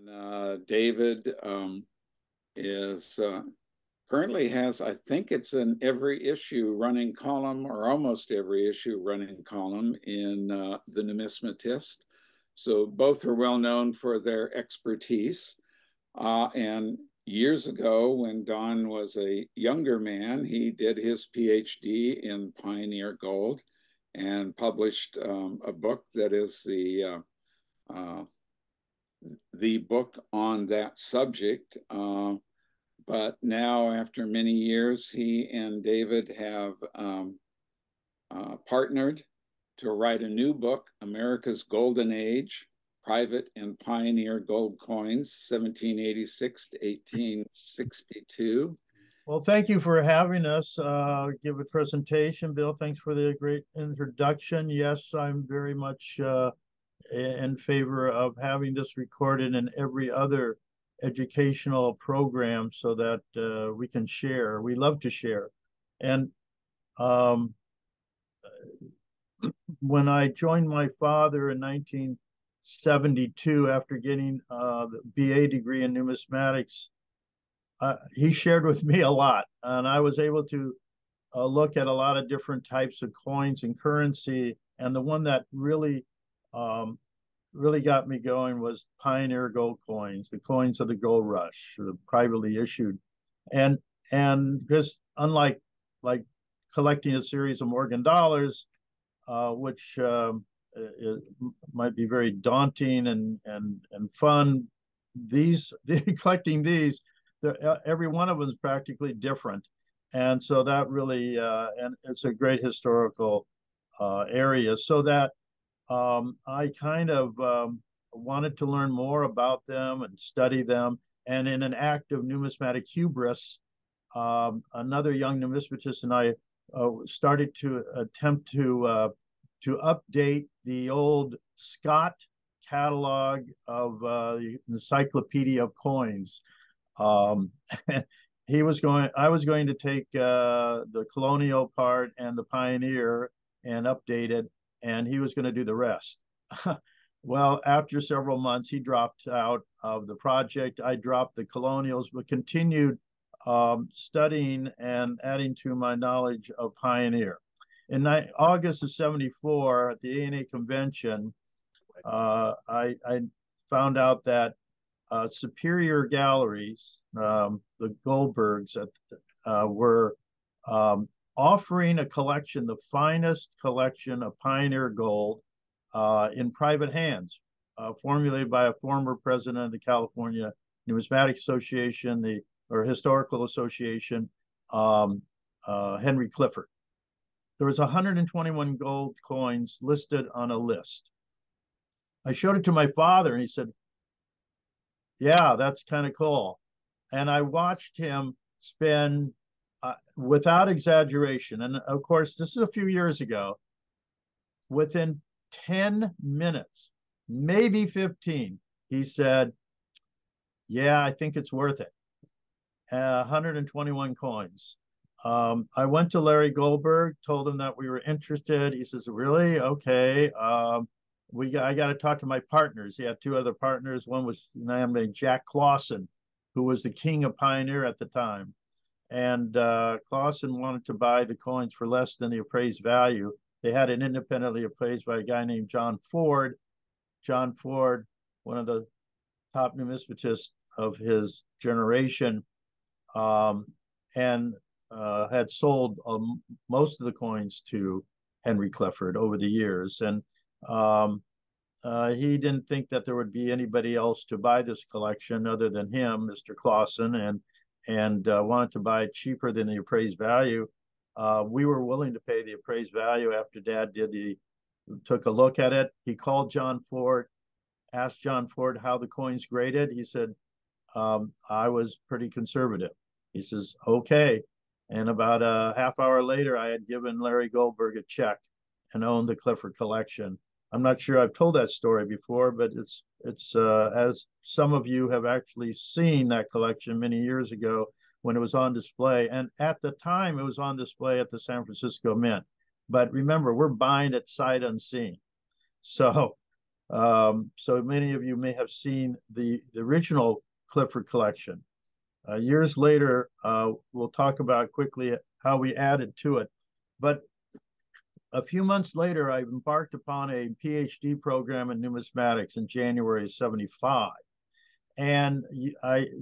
And David is currently has, I think it's an every issue running column or almost every issue running column in the Numismatist. So both are well known for their expertise. And years ago, when Don was a younger man, he did his PhD in Pioneer Gold and published a book that is the book on that subject. But now, after many years, he and David have partnered to write a new book, America's Golden Age, Private and Pioneer Gold Coins, 1786 to 1862. Well, thank you for having us give a presentation, Bill. Thanks for the great introduction. Yes, I'm very much in favor of having this recorded in every other educational program so that we can share. We love to share. And when I joined my father in 1972 after getting the BA degree in numismatics, he shared with me a lot, and I was able to look at a lot of different types of coins and currency. And the one that really got me going was Pioneer gold coins, the coins of the gold rush, the privately issued. And because unlike like collecting a series of Morgan dollars, which might be very daunting and fun, collecting these, every one of them is practically different. And so that really, and it's a great historical area. So that I kind of wanted to learn more about them and study them. And in an act of numismatic hubris, another young numismatist and I started to attempt to update the old Scott catalog of the Encyclopedia of Coins. I was going to take the colonial part and the pioneer and update it, and he was going to do the rest. Well, after several months, he dropped out of the project. I dropped the colonials, but continued studying and adding to my knowledge of pioneer. In August of '74, at the ANA convention, I found out that Superior Galleries, the Goldbergs, were offering a collection, the finest collection of pioneer gold in private hands, formulated by a former president of the California Numismatic Association, or Historical Association, Henry Clifford. There was 121 gold coins listed on a list. I showed it to my father, and he said, "Yeah, that's kind of cool." And I watched him spend, without exaggeration, and of course, this is a few years ago, within 10 minutes, maybe 15, he said, "Yeah, I think it's worth it." 121 coins. I went to Larry Goldberg, told him that we were interested. He says, "Really? Okay. I got to talk to my partners." He had two other partners. One was named Jack Clausen, who was the king of Pioneer at the time. And Clausen wanted to buy the coins for less than the appraised value. They had it independently appraised by a guy named John Ford. John Ford, one of the top numismatists of his generation, and had sold most of the coins to Henry Clifford over the years. And he didn't think that there would be anybody else to buy this collection other than him, Mr. Clausen, and wanted to buy it cheaper than the appraised value. We were willing to pay the appraised value after Dad took a look at it. He called John Ford, asked John Ford how the coins graded. He said, "I was pretty conservative." He says, "Okay." And about a half hour later, I had given Larry Goldberg a check and owned the Clifford collection. I'm not sure I've told that story before, but it's as some of you have actually seen that collection many years ago when it was on display. And at the time, it was on display at the San Francisco Mint. But remember, we're buying it sight unseen. So So many of you may have seen the original Clifford collection. Years later, we'll talk about quickly how we added to it. But a few months later, I embarked upon a PhD program in numismatics in January of '75. And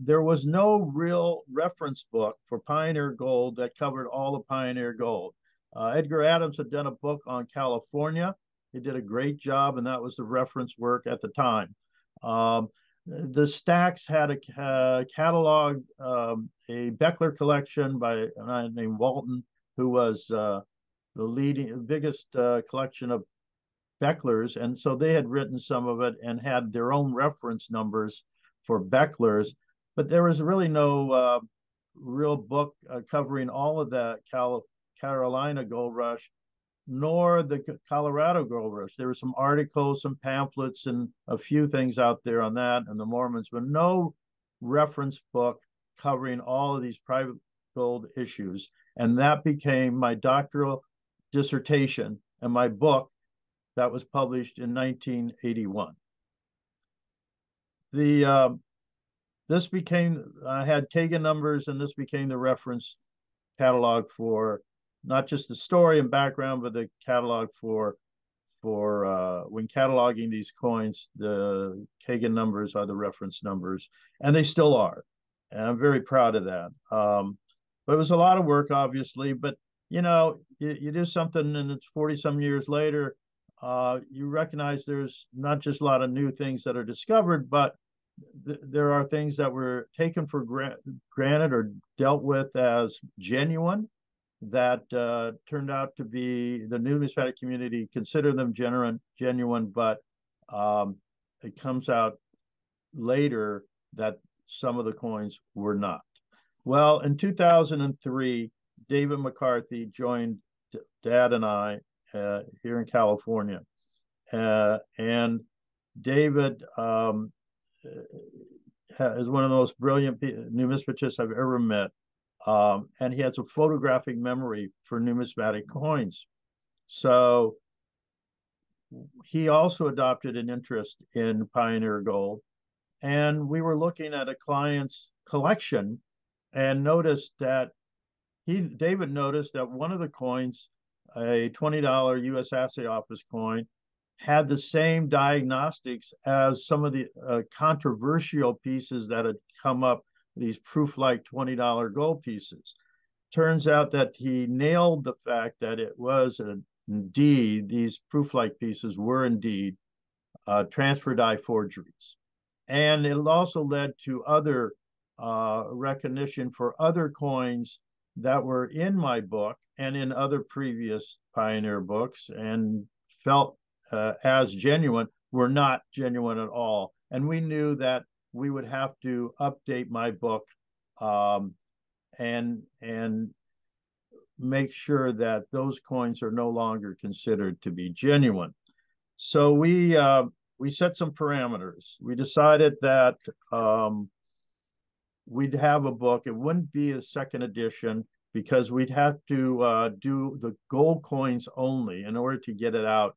there was no real reference book for Pioneer Gold that covered all of Pioneer Gold. Edgar Adams had done a book on California. He did a great job, and that was the reference work at the time. The Stacks had cataloged a Beckler collection by a man named Walton, who was the biggest collection of Becklers. And so they had written some of it and had their own reference numbers for Becklers, but there was really no real book covering all of the Carolina Gold Rush, nor the Colorado Gold Rush. There were some articles, some pamphlets, and a few things out there on that and the Mormons, but no reference book covering all of these private gold issues. And that became my doctoral dissertation and my book that was published in 1981. This became, I had Kagin numbers, and this became the reference catalog for not just the story and background, but the catalog for when cataloging these coins. The Kagin numbers are the reference numbers, and they still are. And I'm very proud of that. But it was a lot of work, obviously. But you know, you do something, and it's 40 some years later. You recognize there's not just a lot of new things that are discovered, but there are things that were taken for granted or dealt with as genuine that turned out to be, the numismatic community consider them genuine, but it comes out later that some of the coins were not. Well, in 2003, David McCarthy joined Dad and I here in California. And David is one of the most brilliant numismatists I've ever met. And he has a photographic memory for numismatic coins. So he also adopted an interest in Pioneer Gold. And we were looking at a client's collection and noticed that David noticed that one of the coins, a $20 U.S. Assay Office coin, had the same diagnostics as some of the controversial pieces that had come up, these proof-like $20 gold pieces. Turns out that he nailed the fact that it was indeed, these proof-like pieces were indeed transfer die forgeries. And it also led to other recognition for other coins that were in my book and in other previous Pioneer books and felt as genuine, were not genuine at all. And we knew that we would have to update my book and make sure that those coins are no longer considered to be genuine. So we set some parameters. We decided that we'd have a book. It wouldn't be a second edition because we'd have to do the gold coins only in order to get it out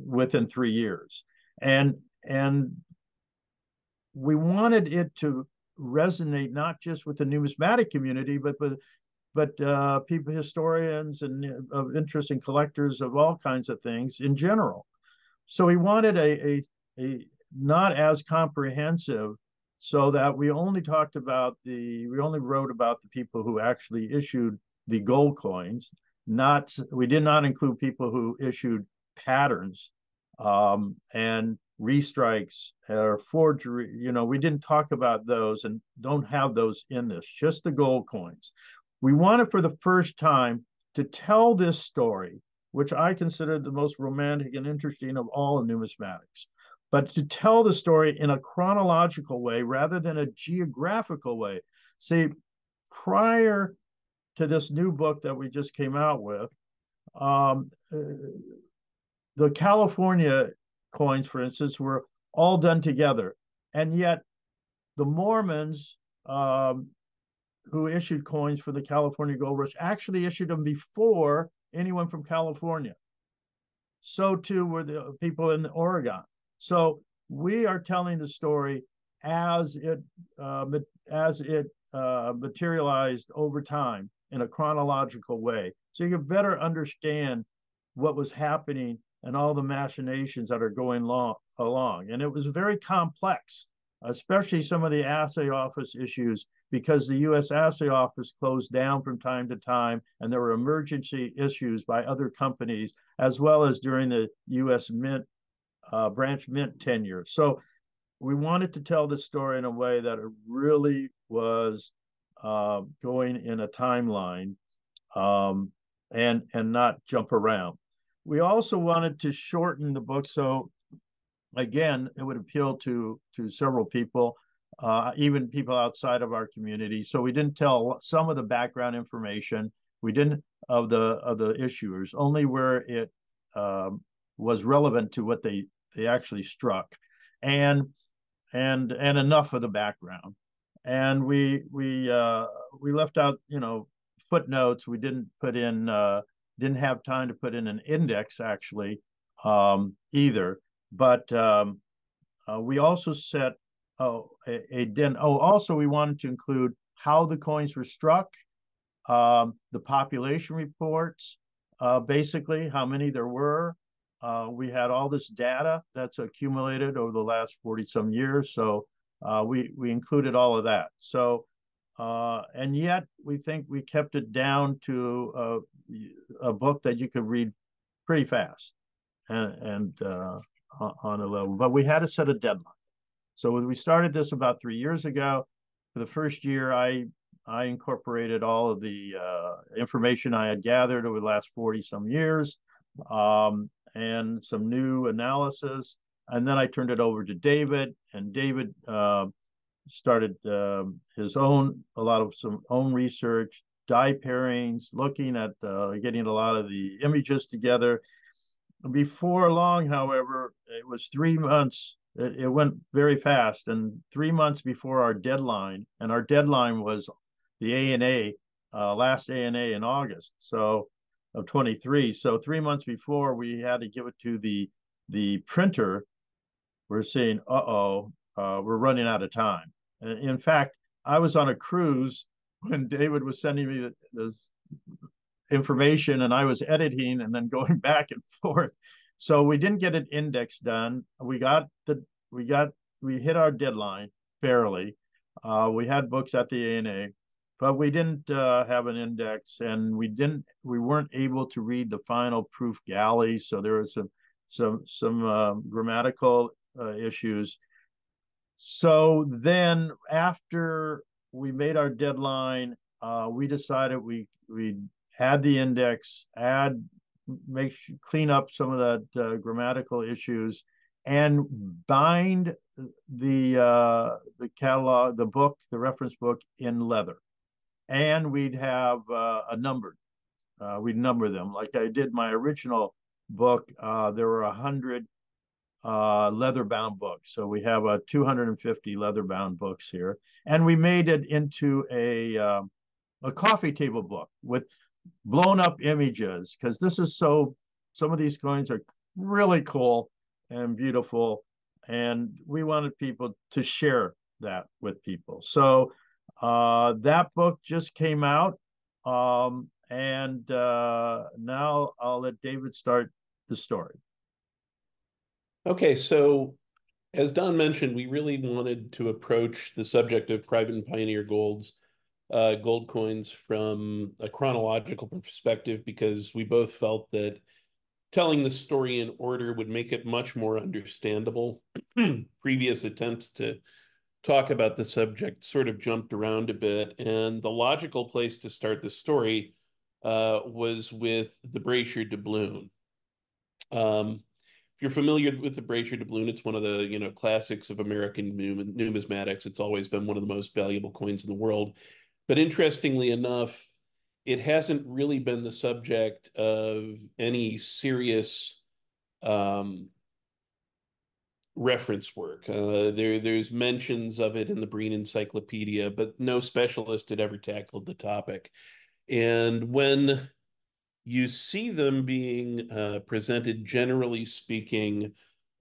within 3 years. And we wanted it to resonate not just with the numismatic community, but people, historians, and of interest in collectors of all kinds of things in general. So we wanted a not as comprehensive, so that we only wrote about the people who actually issued the gold coins. We did not include people who issued patterns and restrikes or forgery. You know, we didn't talk about those and don't have those in this, just the gold coins. We wanted for the first time to tell this story, which I consider the most romantic and interesting of all of numismatics, but to tell the story in a chronological way rather than a geographical way. See, prior to this new book that we just came out with, the California coins, for instance, were all done together. And yet the Mormons who issued coins for the California Gold Rush actually issued them before anyone from California. So too were the people in Oregon. So we are telling the story as it materialized over time in a chronological way, so you can better understand what was happening and all the machinations that are going along. And it was very complex, especially some of the assay office issues, because the U.S. Assay Office closed down from time to time, and there were emergency issues by other companies, as well as during the U.S. Mint branch mint tenure. So we wanted to tell the story in a way that it really was going in a timeline, and not jump around. We also wanted to shorten the book, so again, it would appeal to several people, even people outside of our community. So we didn't tell some of the background information. We didn't of the issuers, only where it was relevant to what they actually struck, and and enough of the background. And we left out, footnotes. We didn't have time to put in an index actually, either. But we also set also we wanted to include how the coins were struck, the population reports, basically how many there were. We had all this data that's accumulated over the last 40 some years. So we included all of that. So and yet we think we kept it down to a book that you could read pretty fast, and on a level. But we had to set a deadline. So when we started this about 3 years ago, for the first year, I incorporated all of the information I had gathered over the last 40 some years, and some new analysis. And then I turned it over to David, and David started some own research, dye pairings, looking at getting a lot of the images together. Before long, however, it was 3 months. It went very fast, and 3 months before our deadline, and our deadline was the ANA, last ANA in August, so of 23. So 3 months before we had to give it to the printer, we're saying, we're running out of time. In fact, I was on a cruise when David was sending me this information, and I was editing and then going back and forth. So we didn't get an index done. We hit our deadline barely. We had books at the ANA, but we didn't have an index, and we weren't able to read the final proof galley. So there was some grammatical issues. So then after we made our deadline, we decided we add the index, clean up some of that grammatical issues, and bind the catalog, the book, the reference book, in leather. And we'd have we'd number them like I did my original book. There were 100 leather bound books. So we have 250 leather bound books here, and we made it into a coffee table book with blown up images, because some of these coins are really cool and beautiful, and we wanted people to share that with people. So that book just came out, and now I'll let David start the story. Okay, so as Don mentioned, we really wanted to approach the subject of private and pioneer gold coins from a chronological perspective, because we both felt that telling the story in order would make it much more understandable. Previous attempts to talk about the subject sort of jumped around a bit, and the logical place to start the story was with the Brasher Doubloon. If you're familiar with the Brasher Doubloon, it's one of the classics of American numismatics. It's always been one of the most valuable coins in the world. But interestingly enough, it hasn't really been the subject of any serious reference work. There's mentions of it in the Breen Encyclopedia, but no specialist had ever tackled the topic. And when you see them being presented, generally speaking.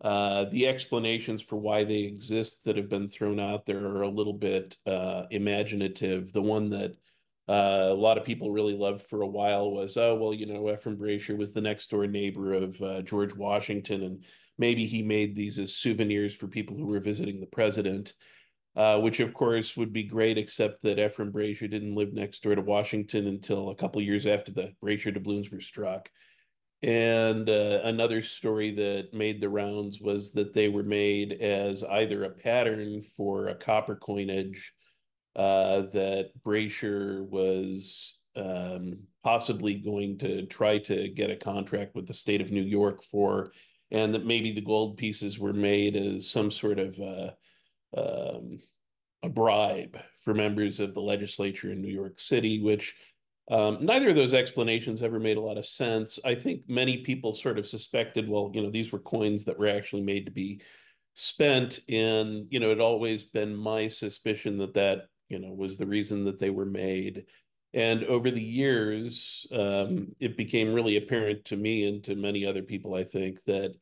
The explanations for why they exist that have been thrown out there are a little bit imaginative. The one that a lot of people really loved for a while was, oh, well, Ephraim Brasher was the next door neighbor of George Washington, and maybe he made these as souvenirs for people who were visiting the president. Which of course would be great, except that Ephraim Brasher didn't live next door to Washington until a couple years after the Brasher doubloons were struck. And another story that made the rounds was that they were made as either a pattern for a copper coinage that Brasher was possibly going to try to get a contract with the state of New York for, and that maybe the gold pieces were made as some sort of um, a bribe for members of the legislature in New York City, which neither of those explanations ever made a lot of sense. I think many people sort of suspected, well, these were coins that were actually made to be spent. And, it always been my suspicion that was the reason that they were made. And over the years, it became really apparent to me and to many other people, I think, that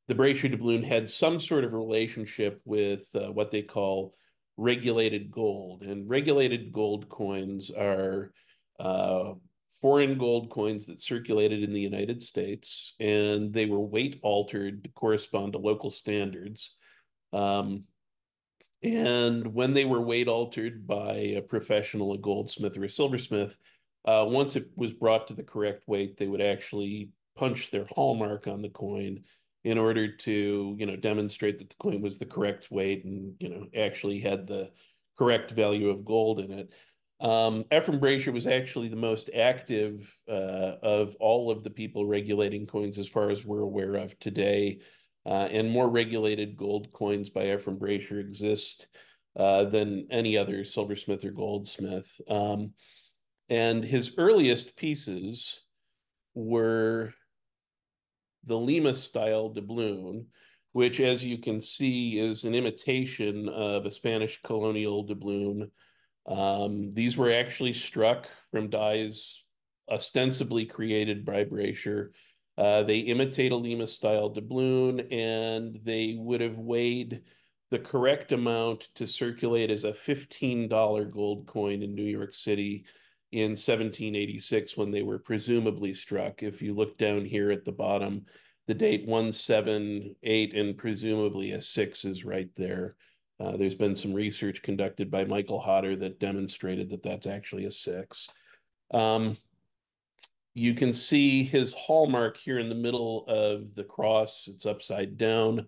the Brasher doubloon had some sort of relationship with what they call regulated gold. And regulated gold coins are uh, foreign gold coins that circulated in the United States, and they were weight altered to correspond to local standards. Um, and when they were weight altered by a professional, a goldsmith or a silversmith, once it was brought to the correct weight, they would actually punch their hallmark on the coin in order to, demonstrate that the coin was the correct weight and, actually had the correct value of gold in it. Ephraim Brasher was actually the most active of all of the people regulating coins, as far as we're aware of today. And more regulated gold coins by Ephraim Brasher exist than any other silversmith or goldsmith. And his earliest pieces were the Lima style doubloon, which, as you can see, is an imitation of a Spanish colonial doubloon. These were actually struck from dies ostensibly created by Brasher. They imitate a Lima style doubloon, and they would have weighed the correct amount to circulate as a $15 gold coin in New York City in 1786 when they were presumably struck. If you look down here at the bottom, the date 178 and presumably a 6 is right there. There's been some research conducted by Michael Hodder that demonstrated that that's actually a 6. You can see his hallmark here in the middle of the cross. It's upside down.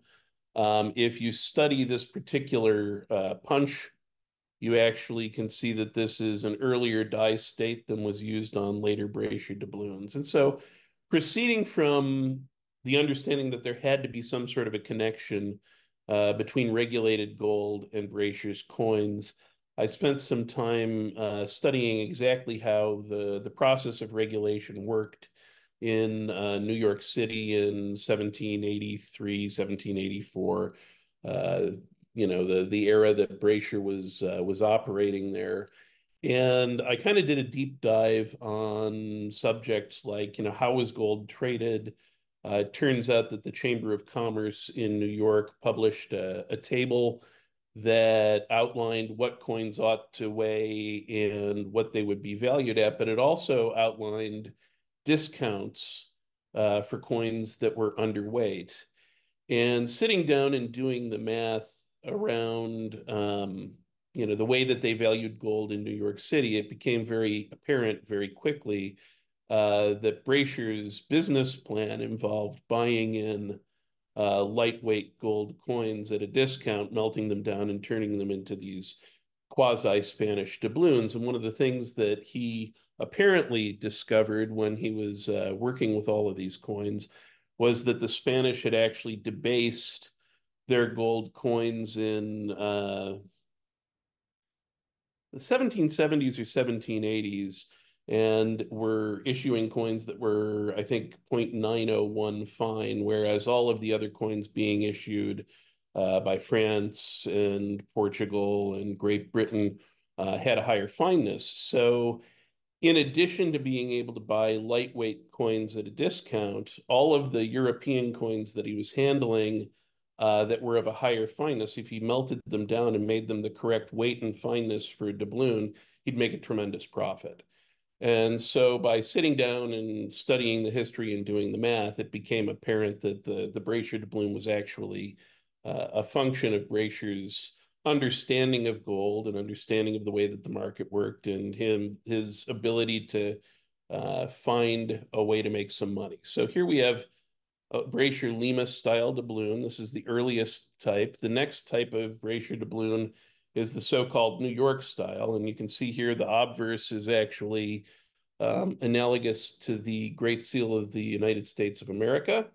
If you study this particular punch, you actually can see that this is an earlier die state than was used on later Brasher doubloons. And so, proceeding from the understanding that there had to be some sort of a connection between regulated gold and Brasher's coins, I spent some time studying exactly how the process of regulation worked in New York City in 1783, 1784. The era that Brasher was operating there. And I kind of did a deep dive on subjects like, how was gold traded? It turns out that the Chamber of Commerce in New York published a table that outlined what coins ought to weigh and what they would be valued at, but it also outlined discounts for coins that were underweight. And sitting down and doing the math around, the way that they valued gold in New York City, it became very apparent very quickly that Brasher's business plan involved buying in lightweight gold coins at a discount, melting them down and turning them into these quasi-Spanish doubloons. And one of the things that he apparently discovered when he was working with all of these coins was that the Spanish had actually debased their gold coins in the 1770s or 1780s and were issuing coins that were, I think, 0.901 fine, whereas all of the other coins being issued by France and Portugal and Great Britain had a higher fineness. So in addition to being able to buy lightweight coins at a discount, all of the European coins that he was handling that were of a higher fineness, if he melted them down and made them the correct weight and fineness for a doubloon, he'd make a tremendous profit. And so by sitting down and studying the history and doing the math, it became apparent that the Brasher doubloon was actually a function of Brasher's understanding of gold and understanding of the way that the market worked and his ability to find a way to make some money. So here we have a Brasher Lima style doubloon. This is the earliest type. The next type of Brasher doubloon is the so-called New York style. And you can see here the obverse is actually analogous to the Great Seal of the United States of America.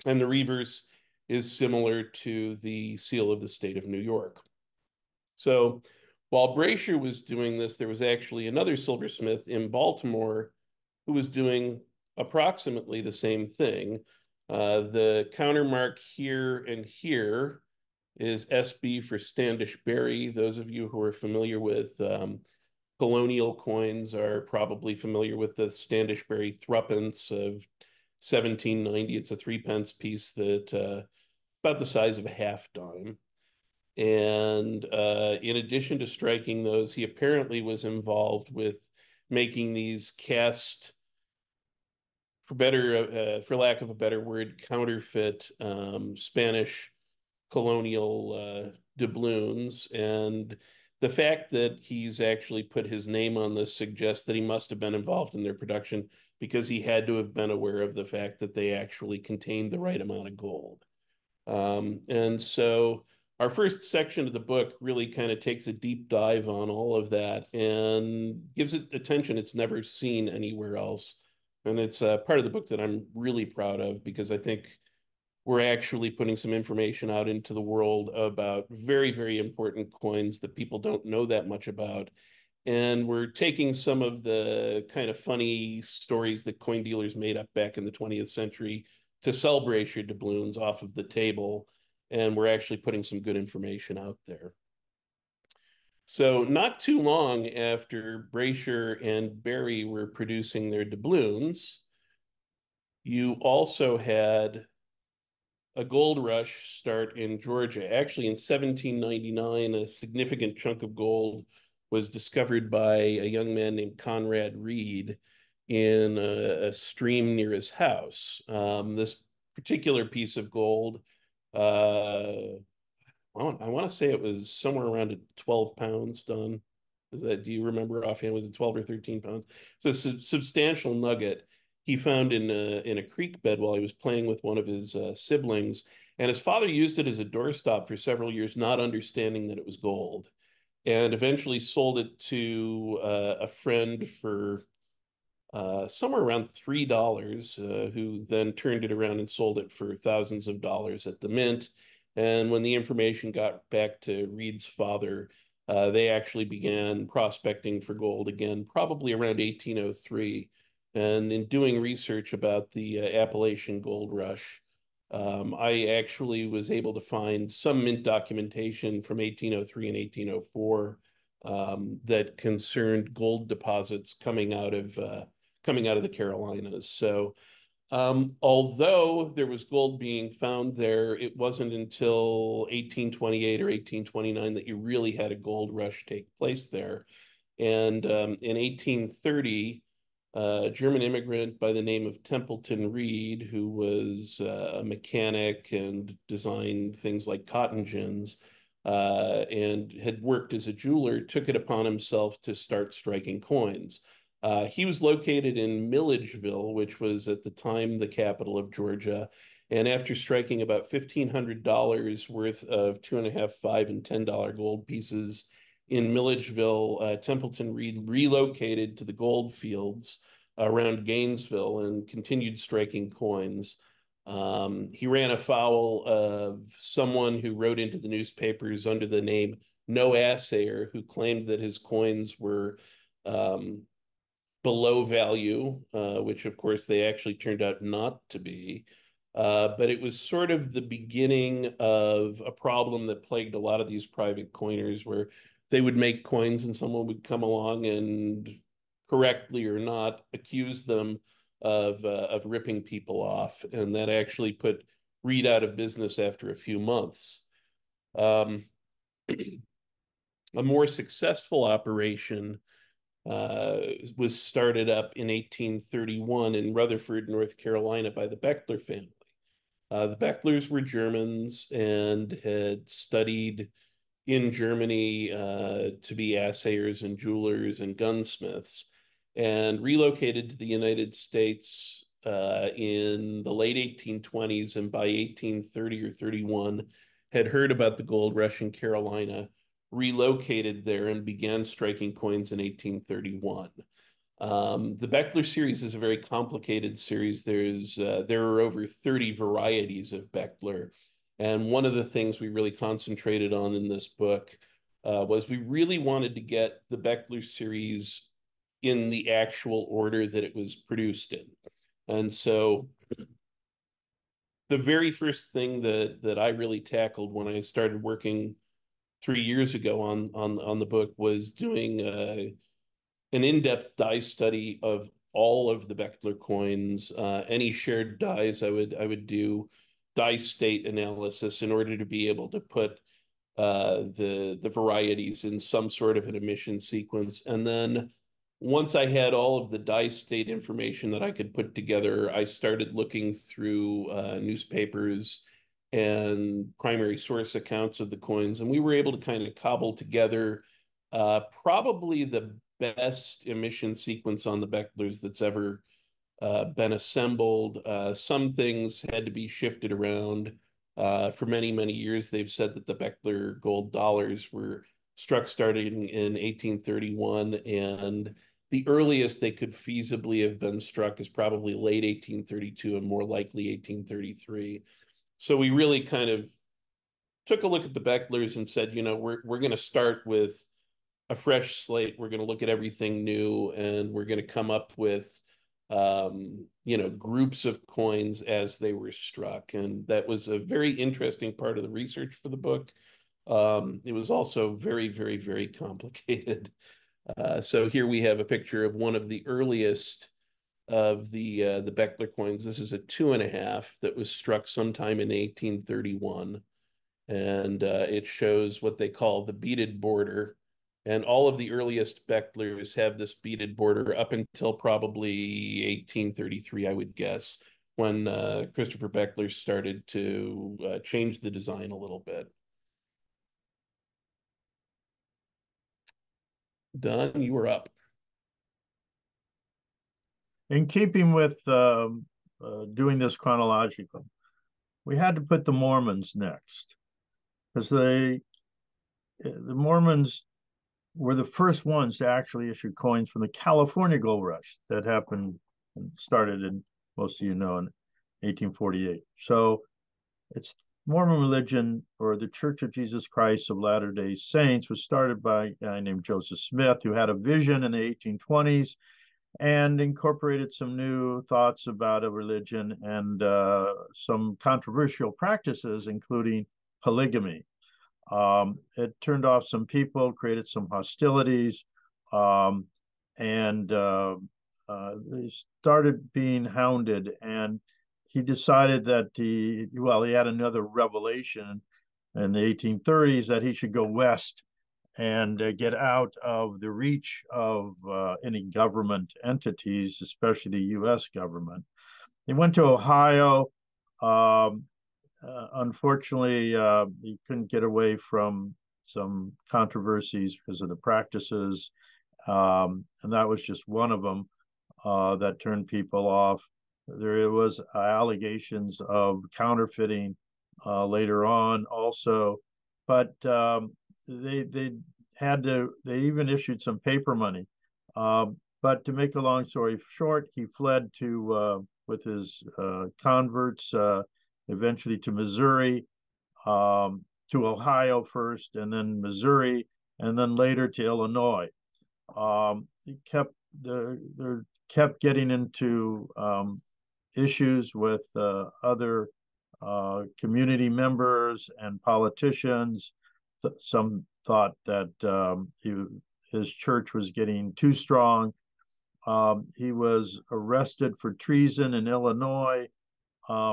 And the reverse is similar to the seal of the state of New York. So while Brasher was doing this, there was actually another silversmith in Baltimore who was doing approximately the same thing. The countermark here and here is SB for Standish Berry. Those of you who are familiar with colonial coins are probably familiar with the Standish Berry threepence of 1790. It's a 3-pence piece that about the size of a half dime. And in addition to striking those, he apparently was involved with making these cast, for lack of a better word, counterfeit Spanish colonial doubloons. And the fact that he's actually put his name on this suggests that he must have been involved in their production because he had to have been aware of the fact that they actually contained the right amount of gold. And so our first section of the book really kind of takes a deep dive on all of that and gives it attention it's never seen anywhere else. And it's part of the book that I'm really proud of because I think we're actually putting some information out into the world about very, very important coins that people don't know that much about. And we're taking some of the kind of funny stories that coin dealers made up back in the 20th century to sell Brasher doubloons off of the table. And we're actually putting some good information out there. So not too long after Brasher and Berry were producing their doubloons, you also had a gold rush start in Georgia. Actually, in 1799, a significant chunk of gold was discovered by a young man named Conrad Reed in a stream near his house. This particular piece of gold, I want to say it was somewhere around 12 pounds done. Do you remember offhand? Was it 12 or 13 pounds? So it's a substantial nugget he found in a creek bed while he was playing with one of his siblings. And his father used it as a doorstop for several years, not understanding that it was gold, and eventually sold it to a friend for somewhere around $3, who then turned it around and sold it for thousands of dollars at the mint. And when the information got back to Reed's father, they actually began prospecting for gold again, probably around 1803. And in doing research about the Appalachian Gold Rush, I actually was able to find some mint documentation from 1803 and 1804 that concerned gold deposits coming out of the Carolinas. So although there was gold being found there, it wasn't until 1828 or 1829 that you really had a gold rush take place there. And in 1830, a German immigrant by the name of Templeton Reed, who was a mechanic and designed things like cotton gins, and had worked as a jeweler, took it upon himself to start striking coins. He was located in Milledgeville, which was at the time the capital of Georgia. And after striking about $1,500 worth of 2.5, $5, and $10 gold pieces in Milledgeville, Templeton Reed relocated to the gold fields around Gainesville and continued striking coins. He ran afoul of someone who wrote into the newspapers under the name No Assayer, who claimed that his coins were below value, which of course they actually turned out not to be. But it was sort of the beginning of a problem that plagued a lot of these private coiners, where they would make coins and someone would come along and correctly or not, accused them of ripping people off, and that actually put Reed out of business after a few months. A more successful operation was started up in 1831 in Rutherford, North Carolina, by the Bechtler family. The Bechtlers were Germans and had studied in Germany to be assayers and jewelers and gunsmiths, and relocated to the United States in the late 1820s, and by 1830 or 31 had heard about the gold rush in Carolina, relocated there, and began striking coins in 1831. The Bechtler series is a very complicated series. There are over 30 varieties of Bechtler. And one of the things we really concentrated on in this book was we really wanted to get the Bechtler series in the actual order that it was produced in. And so the very first thing that I really tackled when I started working 3 years ago on the book was doing an in-depth die study of all of the Bechtler coins. Any shared dies, I would do die state analysis in order to be able to put the varieties in some sort of an emission sequence. And then once I had all of the die state information that I could put together, I started looking through newspapers and primary source accounts of the coins, and we were able to kind of cobble together probably the best emission sequence on the Bechtlers that's ever been assembled. Some things had to be shifted around. For many, many years, they've said that the Bechtler gold dollars were struck starting in 1831, and the earliest they could feasibly have been struck is probably late 1832 and more likely 1833. So we really kind of took a look at the Bechtlers and said, we're going to start with a fresh slate. We're going to look at everything new, and we're going to come up with groups of coins as they were struck. And that was a very interesting part of the research for the book. It was also very, very, very complicated. So here we have a picture of one of the earliest of the Bechtler coins. This is a 2.5 that was struck sometime in 1831. And it shows what they call the beaded border. And all of the earliest Bechtlers have this beaded border up until probably 1833, I would guess, when Christopher Bechtler started to change the design a little bit. Don, you were up. In keeping with doing this chronological, we had to put the Mormons next, because the Mormons were the first ones to actually issue coins from the California gold rush that happened and started in, most of in 1848. So it's Mormon religion, or the Church of Jesus Christ of Latter-day Saints, was started by a guy named Joseph Smith, who had a vision in the 1820s and incorporated some new thoughts about a religion and some controversial practices, including polygamy. It turned off some people, created some hostilities, and they started being hounded. And he decided that he had another revelation in the 1830s that he should go west and get out of the reach of any government entities, especially the U.S. government. He went to Ohio. Unfortunately, he couldn't get away from some controversies because of the practices, and that was just one of them that turned people off. There was allegations of counterfeiting later on also, but they even issued some paper money. But to make a long story short, he fled with his converts, eventually to Missouri, to Ohio first, and then Missouri, and then later to Illinois. He kept getting into issues with other community members and politicians. Some thought that his church was getting too strong, He was arrested for treason in Illinois.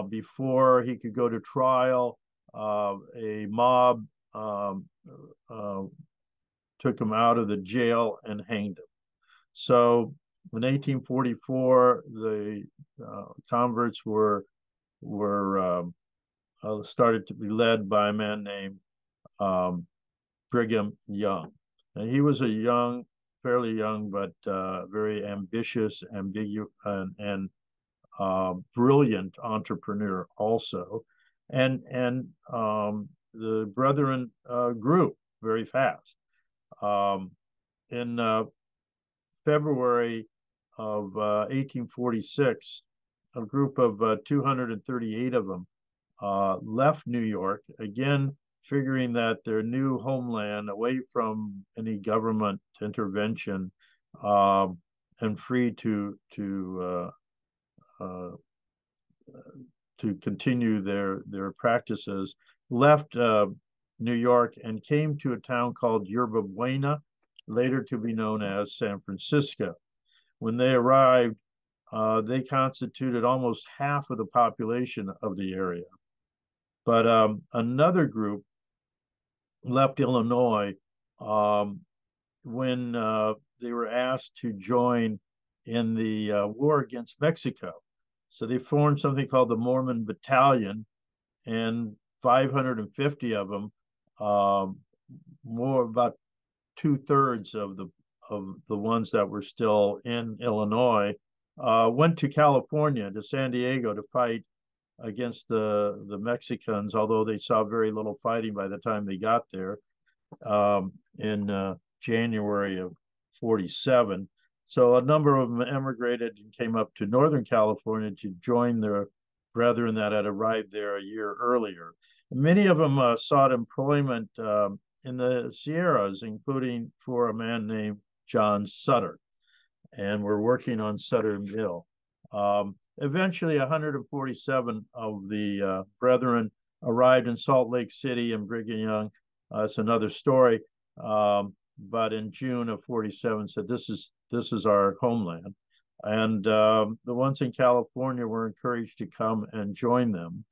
Before he could go to trial, a mob took him out of the jail and hanged him. So in 1844, the converts were started to be led by a man named Brigham Young. And he was a fairly young, but very ambitious, ambiguous, and brilliant entrepreneur also. And the brethren grew very fast. In February of 1846, a group of 238 of them left New York, again, figuring that their new homeland, away from any government intervention and free to continue their practices, left New York and came to a town called Yerba Buena, later to be known as San Francisco. When they arrived, they constituted almost half of the population of the area. But another group left Illinois when they were asked to join in the war against Mexico. So they formed something called the Mormon Battalion, and 550 of them, about 2/3 of the ones that were still in Illinois, went to California, to San Diego, to fight against the Mexicans, although they saw very little fighting by the time they got there in January of 47. So a number of them emigrated and came up to Northern California to join their brethren that had arrived there a year earlier. Many of them sought employment in the Sierras, including for a man named John Sutter, and were working on Sutter Mill. Eventually, 147 of the brethren arrived in Salt Lake City and Brigham Young. It's another story. But in June of 47 said, this is our homeland. And the ones in California were encouraged to come and join them.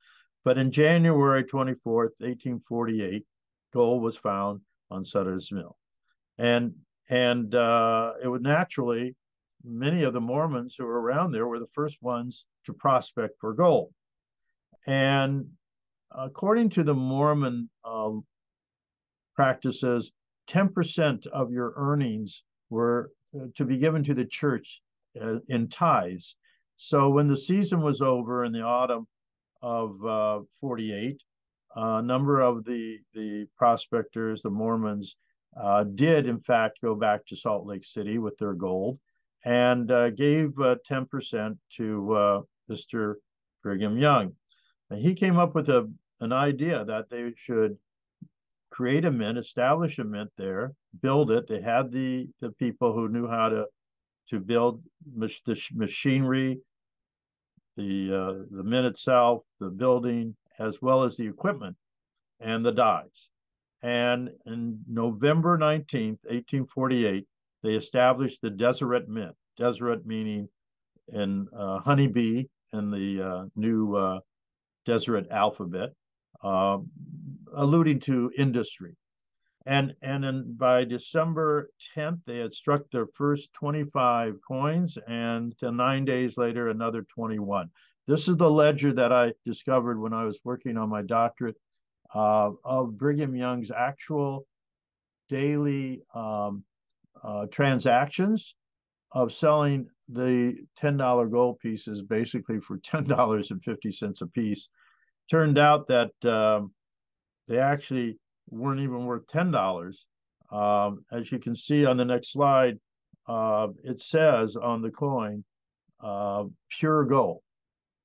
But in January 24th, 1848, gold was found on Sutter's Mill. And it would naturally, many of the Mormons who were around there were the first ones to prospect for gold. And according to the Mormon practices, 10% of your earnings were to be given to the church in tithes. So when the season was over in the autumn of 48, a number of the prospectors, the Mormons, did in fact go back to Salt Lake City with their gold and gave 10% to Mr. Brigham Young. And he came up with an idea that they should create a mint, establish a mint there, build it. They had the people who knew how to build the machinery, the mint itself, the building, as well as the equipment and the dyes. And in November 19th, 1848, they established the Deseret Mint. Deseret meaning in honeybee in the new Deseret alphabet, alluding to industry. And then by December 10th, they had struck their first 25 coins, and 9 days later, another 21. This is the ledger that I discovered when I was working on my doctorate of Brigham Young's actual daily transactions of selling the $10 gold pieces basically for $10.50 a piece. Turned out that they actually weren't even worth $10. As you can see on the next slide, it says on the coin, pure gold.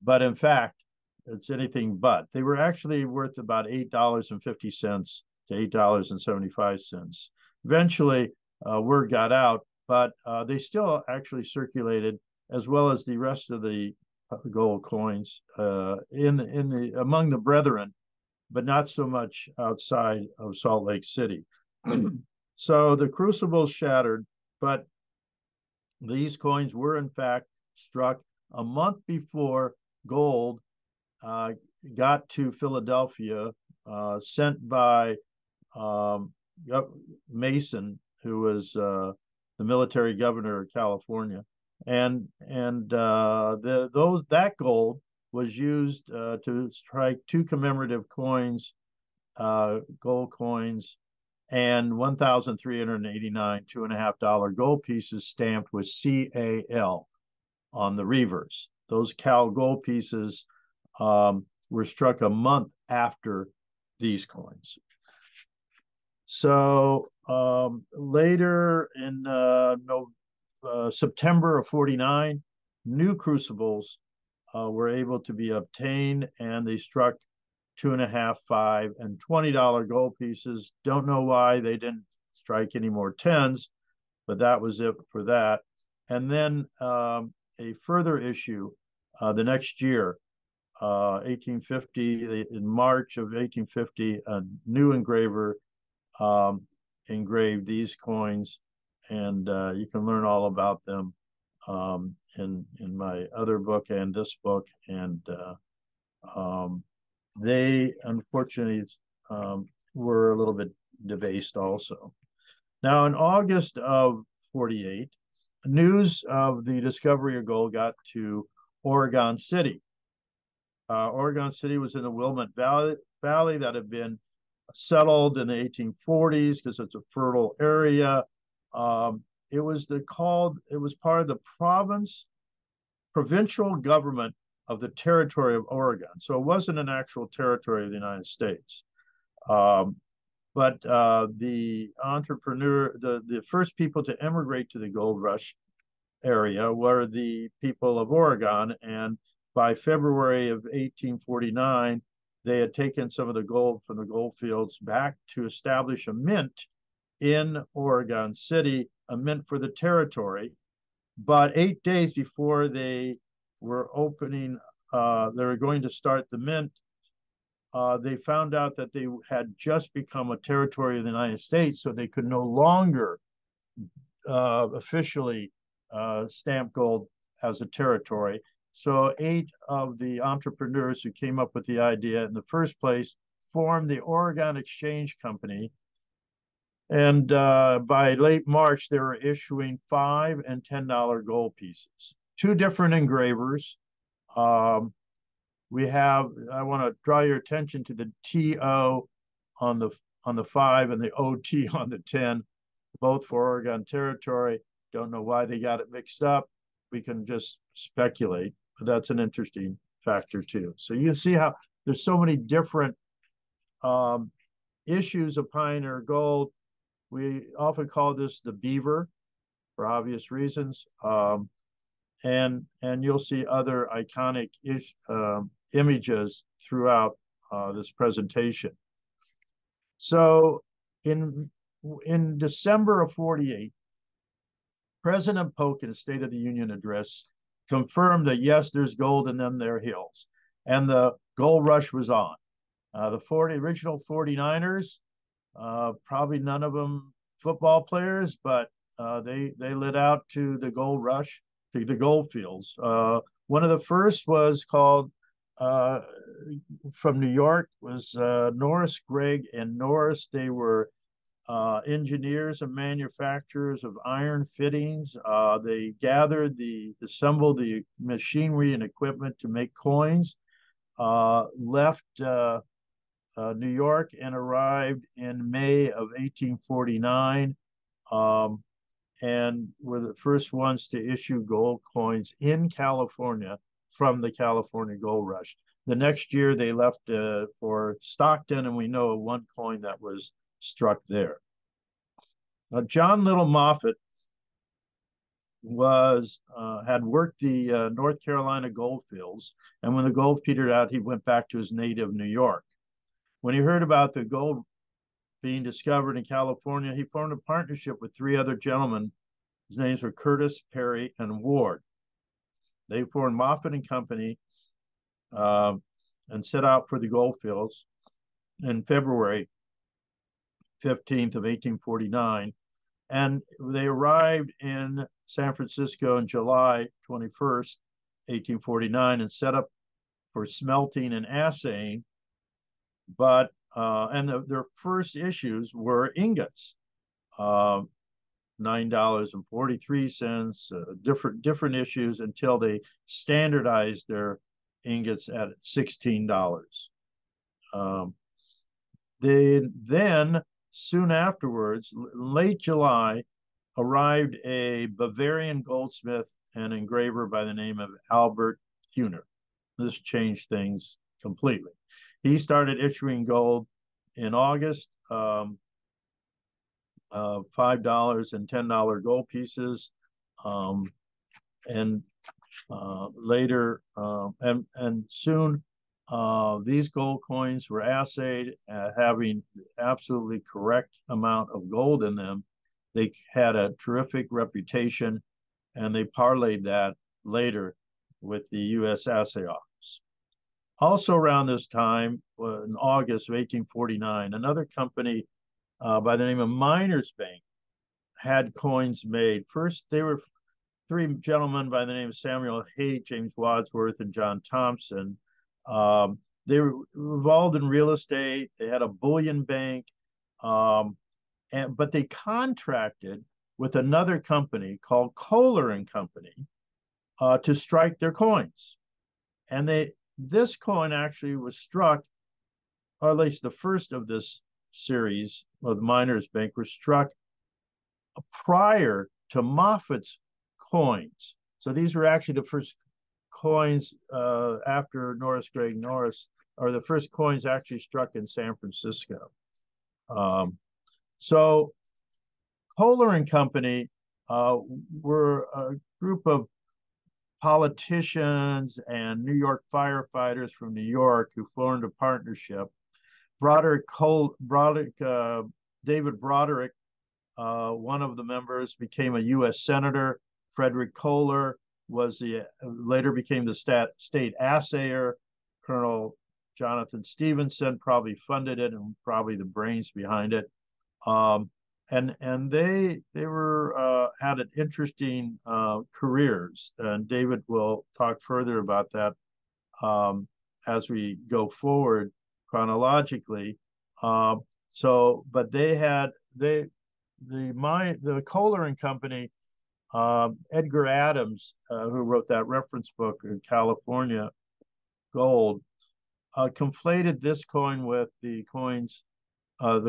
But in fact, it's anything but. They were actually worth about $8.50 to $8.75. Eventually, word got out, but they still actually circulated, as well as the rest of the gold coins among the brethren, but not so much outside of Salt Lake City. So the crucible shattered, but These coins were, in fact, struck a month before gold got to Philadelphia, sent by Mason, who was the military governor of California, and that gold was used to strike two commemorative coins, gold coins, and 1,389 $2.50 gold pieces stamped with CAL on the reverse. Those Cal gold pieces were struck a month after these coins. So later in September of 49, new crucibles were able to be obtained, and they struck $2.50, $5, and $20 gold pieces. Don't know why they didn't strike any more tens, but that was it for that. And then a further issue the next year, 1850, in March of 1850, a new engraver engraved these coins, and you can learn all about them in my other book and this book. And they unfortunately were a little bit debased also. Now, in August of 48, news of the discovery of gold got to Oregon City. Oregon City was in the Willamette Valley that had been settled in the 1840s because it's a fertile area. It was part of the provincial government of the territory of Oregon. So it wasn't an actual territory of the United States. But the first people to emigrate to the gold rush area were the people of Oregon. And by February of 1849, they had taken some of the gold from the gold fields back to establish a mint in Oregon City, a mint for the territory. But 8 days before they were opening, they were going to start the mint, they found out that they had just become a territory of the United States, so they could no longer officially stamp gold as a territory. So 8 of the entrepreneurs who came up with the idea in the first place formed the Oregon Exchange Company. And by late March, they were issuing $5 and $10 gold pieces. 2 different engravers. I want to draw your attention to the TO on the 5 and the OT on the 10, both for Oregon Territory. Don't know why they got it mixed up. We can just speculate, but that's an interesting factor too. So you can see how there's so many different issues of pioneer gold. We often call this the beaver for obvious reasons. And you'll see other iconic images throughout this presentation. So in December of 48, President Polk in his State of the Union address confirmed that yes, there's gold in them there hills, and the gold rush was on. The original 49ers, probably none of them football players, but they lit out to the gold rush, to the gold fields. One of the first was called from New York, was Norris, Gregg, and Norris. They were engineers and manufacturers of iron fittings. They assembled the machinery and equipment to make coins, left New York and arrived in May of 1849, and were the first ones to issue gold coins in California from the California Gold Rush. The next year they left for Stockton, and we know of one coin that was struck there. John Little Moffett had worked the North Carolina gold fields, and when the gold petered out, he went back to his native New York. When he heard about the gold being discovered in California, he formed a partnership with 3 other gentlemen. His names were Curtis, Perry, and Ward. They formed Moffett and Company and set out for the gold fields in February 15th of 1849. And they arrived in San Francisco in July 21st, 1849, and set up for smelting and assaying. But their first issues were ingots, $9.43, different issues until they standardized their ingots at $16. They then, soon afterwards, late July, arrived a Bavarian goldsmith and engraver by the name of Albert Huner. This changed things completely. He started issuing gold in August, $5 and $10 gold pieces, and later and soon these gold coins were assayed, having absolutely correct amount of gold in them. They had a terrific reputation, and they parlayed that later with the U.S. Assay Office. Also around this time, in August of 1849, another company by the name of Miners Bank had coins made. First, they were three gentlemen by the name of Samuel Hay, James Wadsworth, and John Thompson. They were involved in real estate. They had a bullion bank, but they contracted with another company called Kohler and Company to strike their coins. And this coin actually was struck, or at least the first of this series of Miners Bank was struck prior to Moffat's coins. So these were actually the first coins after Norris Gregg Norris, or the first coins actually struck in San Francisco. So Kohler and Company were a group of politicians and New York firefighters from New York who formed a partnership. David Broderick, one of the members, became a U.S. Senator. Frederick Kohler later became the state assayer. Colonel Jonathan Stevenson probably funded it and probably the brains behind it. And they were had an interesting careers, and David will talk further about that as we go forward chronologically. But they had the Kohler and Company. Edgar Adams, who wrote that reference book in California Gold, conflated this coin with the coins of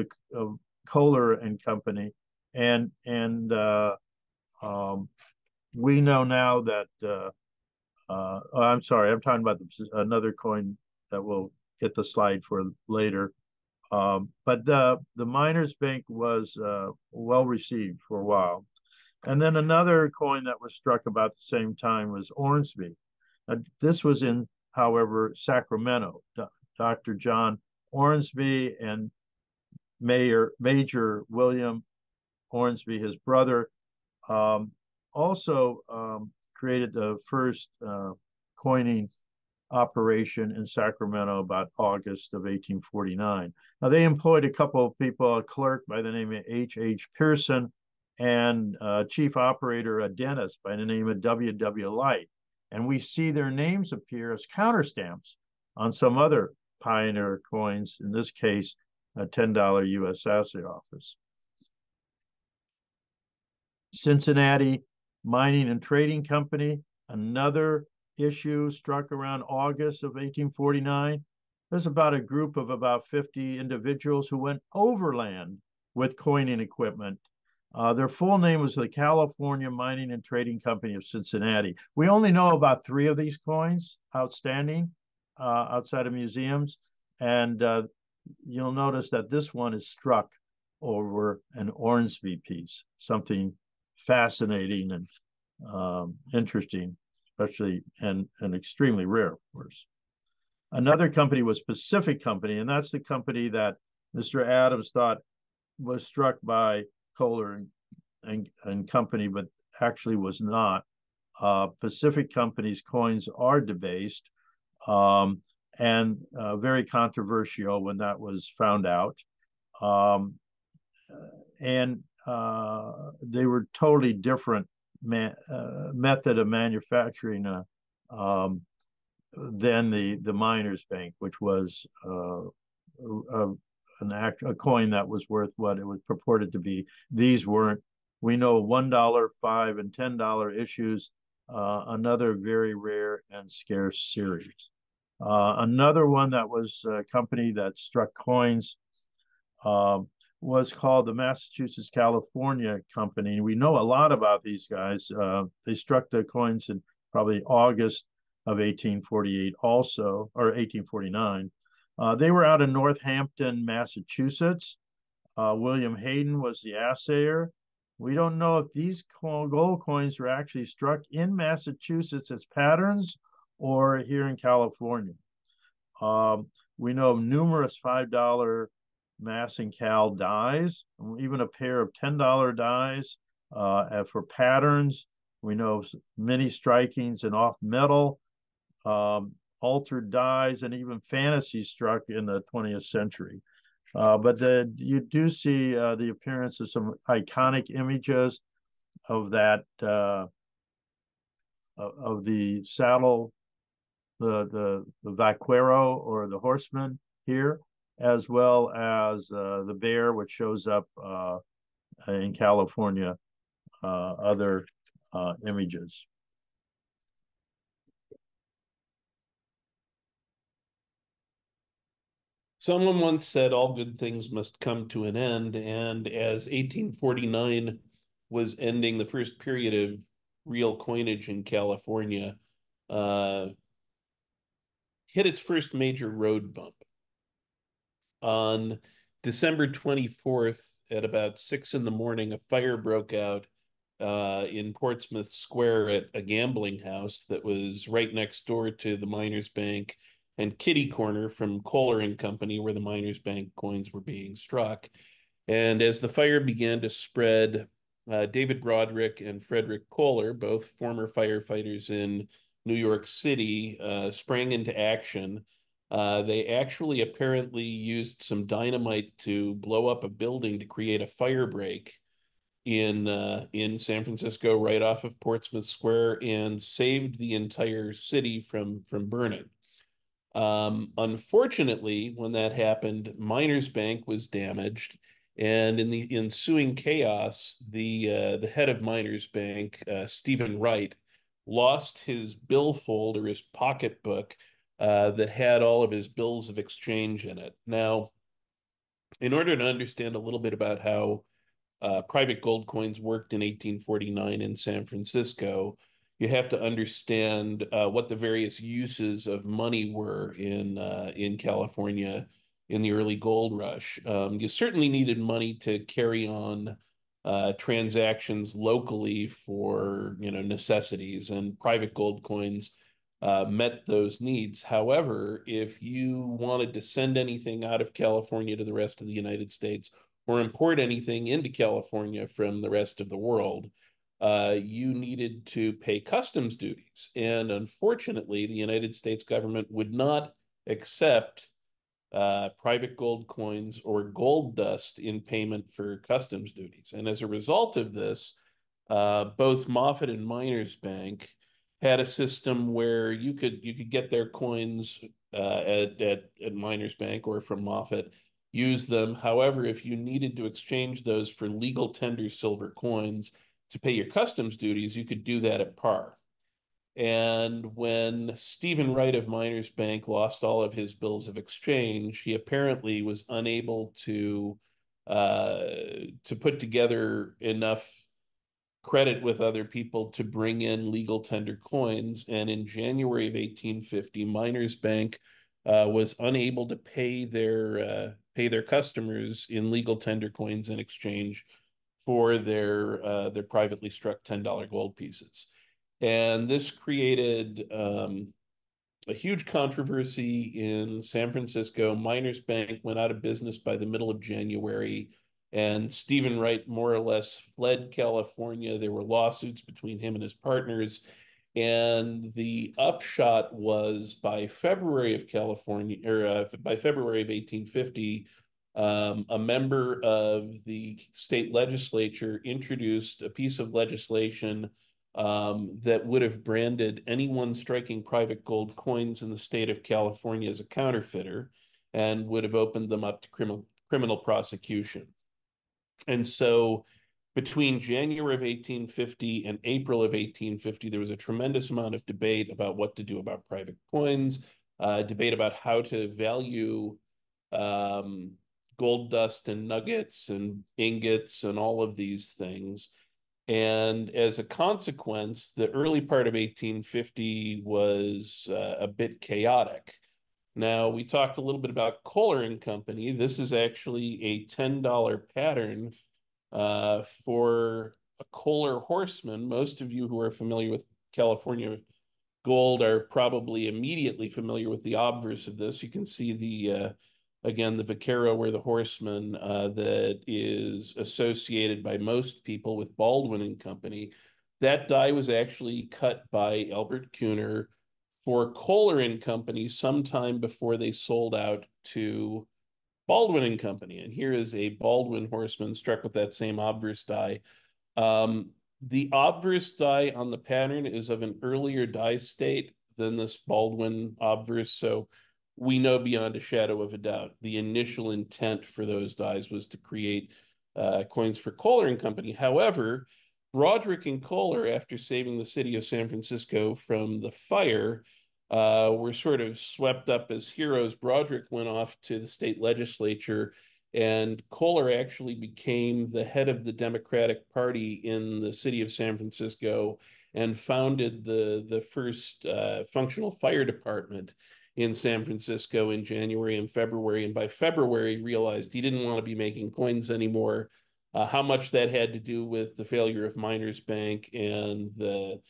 Kohler and Company, and we know now that I'm sorry, I'm talking about another coin that we'll get the slide for later. But the Miners Bank was well received for a while. And then another coin that was struck about the same time was Ormsby. This was in, however, Sacramento. Dr. John Ormsby and Major William Ormsby, his brother, also created the first coining operation in Sacramento about August of 1849. Now, they employed a couple of people, a clerk by the name of H.H. Pearson, and chief operator, a dentist by the name of W.W. Light. And we see their names appear as counterstamps on some other pioneer coins, in this case, a $10 U.S. Assay Office. Cincinnati Mining and Trading Company, another issue struck around August of 1849. There's about a group of about 50 individuals who went overland with coining equipment. Their full name was the California Mining and Trading Company of Cincinnati. We only know about 3 of these coins outstanding outside of museums. And you'll notice that this one is struck over an Ormsby piece, something fascinating and interesting, especially and extremely rare, of course. Another company was Pacific Company, and that's the company that Mr. Adams thought was struck by Kohler and Company, but actually was not. Pacific Company's coins are debased and very controversial when that was found out. And they were totally different method of manufacturing than the Miners Bank, which was a coin that was worth what it was purported to be. These weren't. We know $1, $5, and $10 issues. Another very rare and scarce series. Another one that was a company that struck coins was called the Massachusetts California Company. We know a lot about these guys. They struck the coins in probably August of 1848 also, or 1849. They were out of Northampton, Massachusetts. William Hayden was the assayer. We don't know if these gold coins were actually struck in Massachusetts as patterns or here in California. We know numerous $5 Mass and Cal dies, even a pair of $10 dies for patterns. We know many strikings in off metal, altered dies, and even fantasy struck in the 20th century. But you do see the appearance of some iconic images of that of the saddle, the vaquero or the horseman here, as well as the bear, which shows up in California. Other images. Someone once said all good things must come to an end, and as 1849 was ending the first period of real coinage in California, hit its first major road bump. On December 24th at about 6 in the morning, a fire broke out in Portsmouth Square at a gambling house that was right next door to the Miners Bank and Kitty Corner from Kohler and Company, where the Miners Bank coins were being struck. And as the fire began to spread, David Broderick and Frederick Kohler, both former firefighters in New York City, sprang into action. They actually apparently used some dynamite to blow up a building to create a fire break in San Francisco, right off of Portsmouth Square, and saved the entire city from burning. Unfortunately, when that happened, Miners Bank was damaged, and in the ensuing chaos, the head of Miners Bank, Stephen Wright, lost his billfold or his pocketbook that had all of his bills of exchange in it. Now, in order to understand a little bit about how private gold coins worked in 1849 in San Francisco, you have to understand what the various uses of money were in California in the early gold rush. You certainly needed money to carry on transactions locally for necessities, and private gold coins met those needs. However, if you wanted to send anything out of California to the rest of the United States or import anything into California from the rest of the world, you needed to pay customs duties. And unfortunately, the United States government would not accept private gold coins or gold dust in payment for customs duties. And as a result of this, both Moffett and Miners Bank had a system where you could get their coins at Miners Bank or from Moffett, use them. However, if you needed to exchange those for legal tender silver coins to pay your customs duties, you could do that at par. And when Stephen Wright of Miners Bank lost all of his bills of exchange, he apparently was unable to put together enough credit with other people to bring in legal tender coins. And in January of 1850, Miners Bank was unable to pay their customers in legal tender coins in exchange for their privately struck $10 gold pieces. And this created a huge controversy in San Francisco. Miners Bank went out of business by the middle of January, and Stephen Wright more or less fled California. There were lawsuits between him and his partners. And the upshot was by February of 1850, a member of the state legislature introduced a piece of legislation that would have branded anyone striking private gold coins in the state of California as a counterfeiter and would have opened them up to criminal prosecution. And so between January of 1850 and April of 1850, there was a tremendous amount of debate about what to do about private coins, debate about how to value um, gold dust and nuggets and ingots and all of these things. And as a consequence, the early part of 1850 was a bit chaotic. Now, we talked a little bit about Kohler and Company. This is actually a $10 pattern for a Kohler horseman. Most of you who are familiar with California gold are probably immediately familiar with the obverse of this. You can see again, the vaquero or the horseman that is associated by most people with Baldwin and Company. That die was actually cut by Albert Kuhner for Kohler and Company sometime before they sold out to Baldwin and Company. And here is a Baldwin horseman struck with that same obverse die. The obverse die on the pattern is of an earlier die state than this Baldwin obverse. So we know beyond a shadow of a doubt the initial intent for those dies was to create coins for Kohler and Company. However, Broderick and Kohler, after saving the city of San Francisco from the fire, were sort of swept up as heroes. Broderick went off to the state legislature, and Kohler actually became the head of the Democratic Party in the city of San Francisco and founded the first functional fire department in San Francisco in January and February. And by February, realized he didn't want to be making coins anymore. How much that had to do with the failure of Miners Bank and the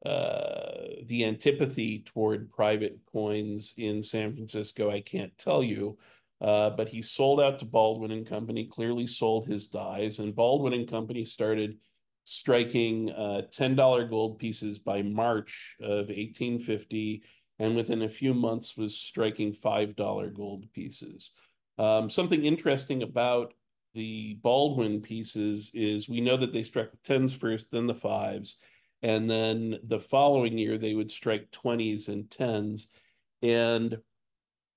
antipathy toward private coins in San Francisco, I can't tell you. But he sold out to Baldwin and Company, clearly sold his dies, and Baldwin and Company started striking $10 gold pieces by March of 1850, and within a few months was striking $5 gold pieces. Something interesting about the Baldwin pieces is we know that they struck the tens first, then the fives, and then the following year they would strike 20s and tens. And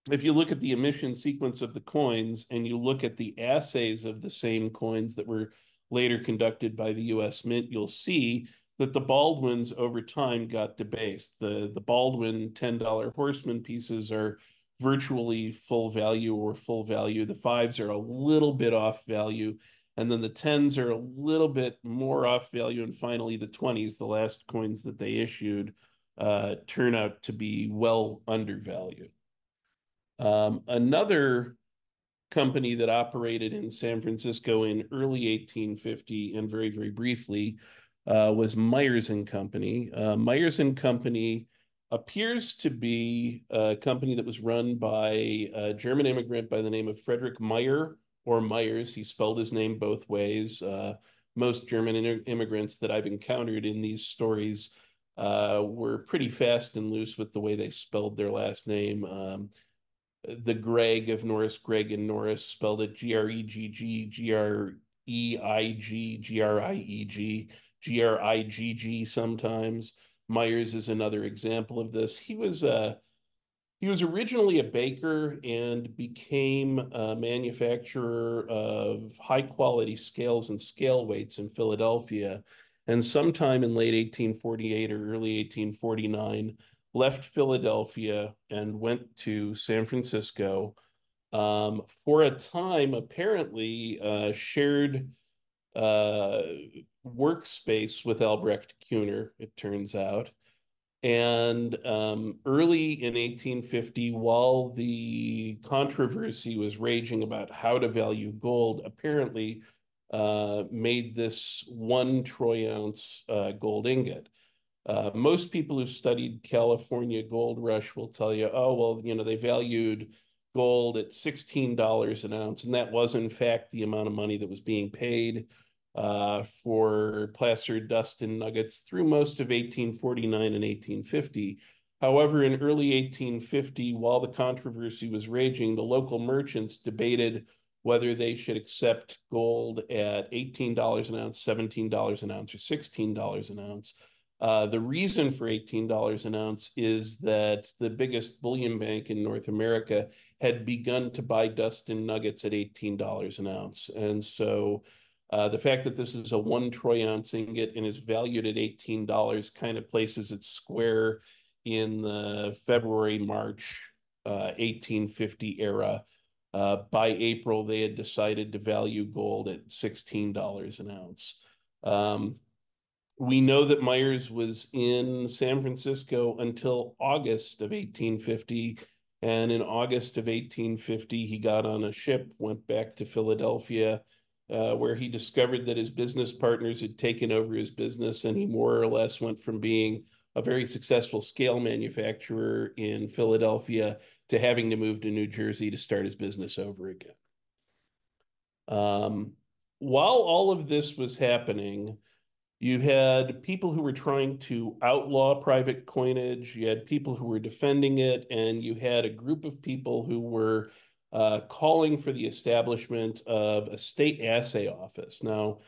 if you look at the emission sequence of the coins and you look at the assays of the same coins that were later conducted by the US Mint, you'll see that the Baldwins over time got debased. The Baldwin $10 horseman pieces are virtually full value or full value. The fives are a little bit off value. And then the tens are a little bit more off value. And finally, the 20s, the last coins that they issued, turn out to be well undervalued. Another company that operated in San Francisco in early 1850 and very, very briefly was Myers and Company. Myers and Company appears to be a company that was run by a German immigrant by the name of Frederick Meyer or Myers. He spelled his name both ways. Most German immigrants that I've encountered in these stories were pretty fast and loose with the way they spelled their last name. The Greg of Norris, Greg and Norris, spelled it Gregg, Greig, Grieg, Grigg sometimes. Myers is another example of this. He was originally a baker and became a manufacturer of high quality scales and scale weights in Philadelphia. And sometime in late 1848 or early 1849, left Philadelphia and went to San Francisco. For a time, apparently shared workspace with Albrecht Kuhner, it turns out. And early in 1850, while the controversy was raging about how to value gold, apparently made this 1 troy ounce gold ingot. Most people who studied California gold rush will tell you, oh, well, they valued gold at $16 an ounce. And that was, in fact, the amount of money that was being paid for placer dust and nuggets through most of 1849 and 1850. However, in early 1850, while the controversy was raging, the local merchants debated whether they should accept gold at $18 an ounce, $17 an ounce, or $16 an ounce. The reason for $18 an ounce is that the biggest bullion bank in North America had begun to buy dust and nuggets at $18 an ounce. And so the fact that this is a 1 troy ounce ingot and is valued at $18 kind of places it square in the February, March 1850 era. By April, they had decided to value gold at $16 an ounce. We know that Myers was in San Francisco until August of 1850. And in August of 1850, he got on a ship, went back to Philadelphia, where he discovered that his business partners had taken over his business, and he more or less went from being a very successful scale manufacturer in Philadelphia to having to move to New Jersey to start his business over again. While all of this was happening, you had people who were trying to outlaw private coinage, you had people who were defending it, and you had a group of people who were calling for the establishment of a state assay office. Now,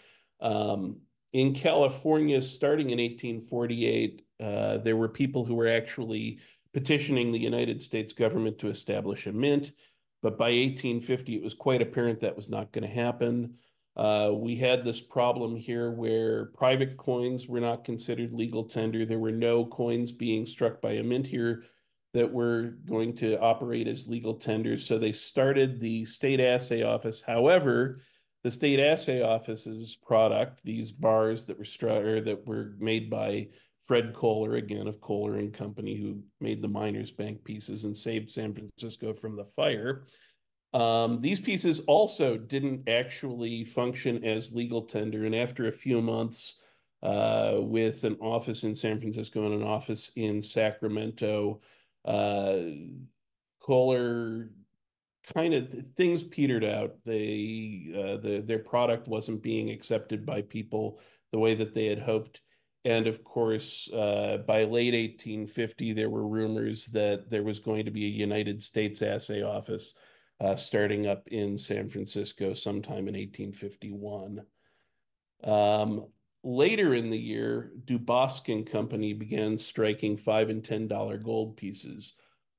in California, starting in 1848, there were people who were actually petitioning the United States government to establish a mint. But by 1850, it was quite apparent that was not going to happen. We had this problem here where private coins were not considered legal tender. There were no coins being struck by a mint here that were going to operate as legal tenders. So they started the state assay office. However, the state assay office's product, these bars that were made by Fred Kohler, again of Kohler and Company, who made the Miners Bank pieces and saved San Francisco from the fire. These pieces also didn't actually function as legal tender. And after a few months, with an office in San Francisco and an office in Sacramento, Kohler kind of things petered out. Their product wasn't being accepted by people the way that they had hoped. And of course, by late 1850, there were rumors that there was going to be a United States assay office starting up in San Francisco sometime in 1851. Later in the year, Dubosc and Company began striking $5 and $10 gold pieces.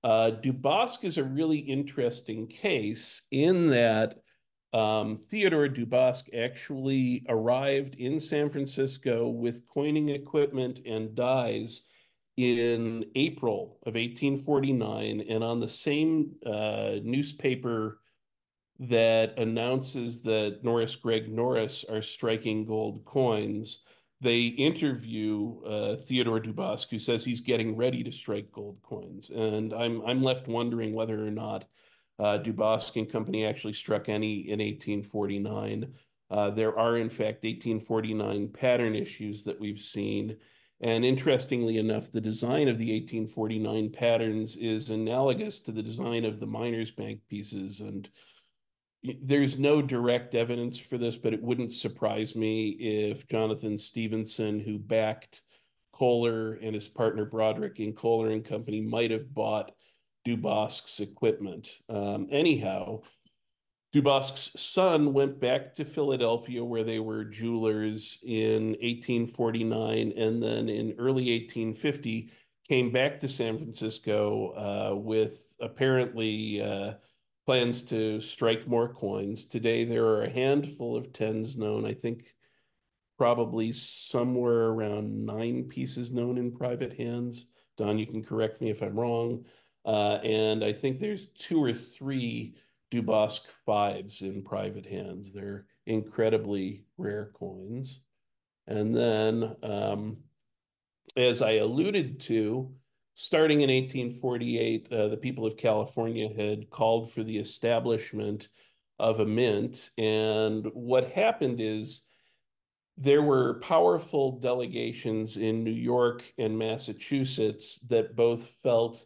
Dubosc is a really interesting case in that Theodore Dubosc actually arrived in San Francisco with coining equipment and dies in April of 1849, and on the same newspaper that announces that Norris Gregg Norris are striking gold coins, they interview Theodore Dubosc, who says he's getting ready to strike gold coins. And I'm left wondering whether or not Dubosc and Company actually struck any in 1849. There are, in fact, 1849 pattern issues that we've seen. And interestingly enough, the design of the 1849 patterns is analogous to the design of the Miners Bank pieces. And there's no direct evidence for this, but it wouldn't surprise me if Jonathan Stevenson, who backed Kohler and his partner Broderick in Kohler and Company, might have bought Dubosc's equipment. Anyhow, Dubosc's son went back to Philadelphia, where they were jewelers, in 1849, and then in early 1850 came back to San Francisco with apparently plans to strike more coins. Today, there are a handful of tens known. I think probably somewhere around 9 pieces known in private hands. Don, you can correct me if I'm wrong. And I think there's 2 or 3 Dubosc 5s in private hands. They're incredibly rare coins. And then, as I alluded to, starting in 1848, the people of California had called for the establishment of a mint. And what happened is there were powerful delegations in New York and Massachusetts that both felt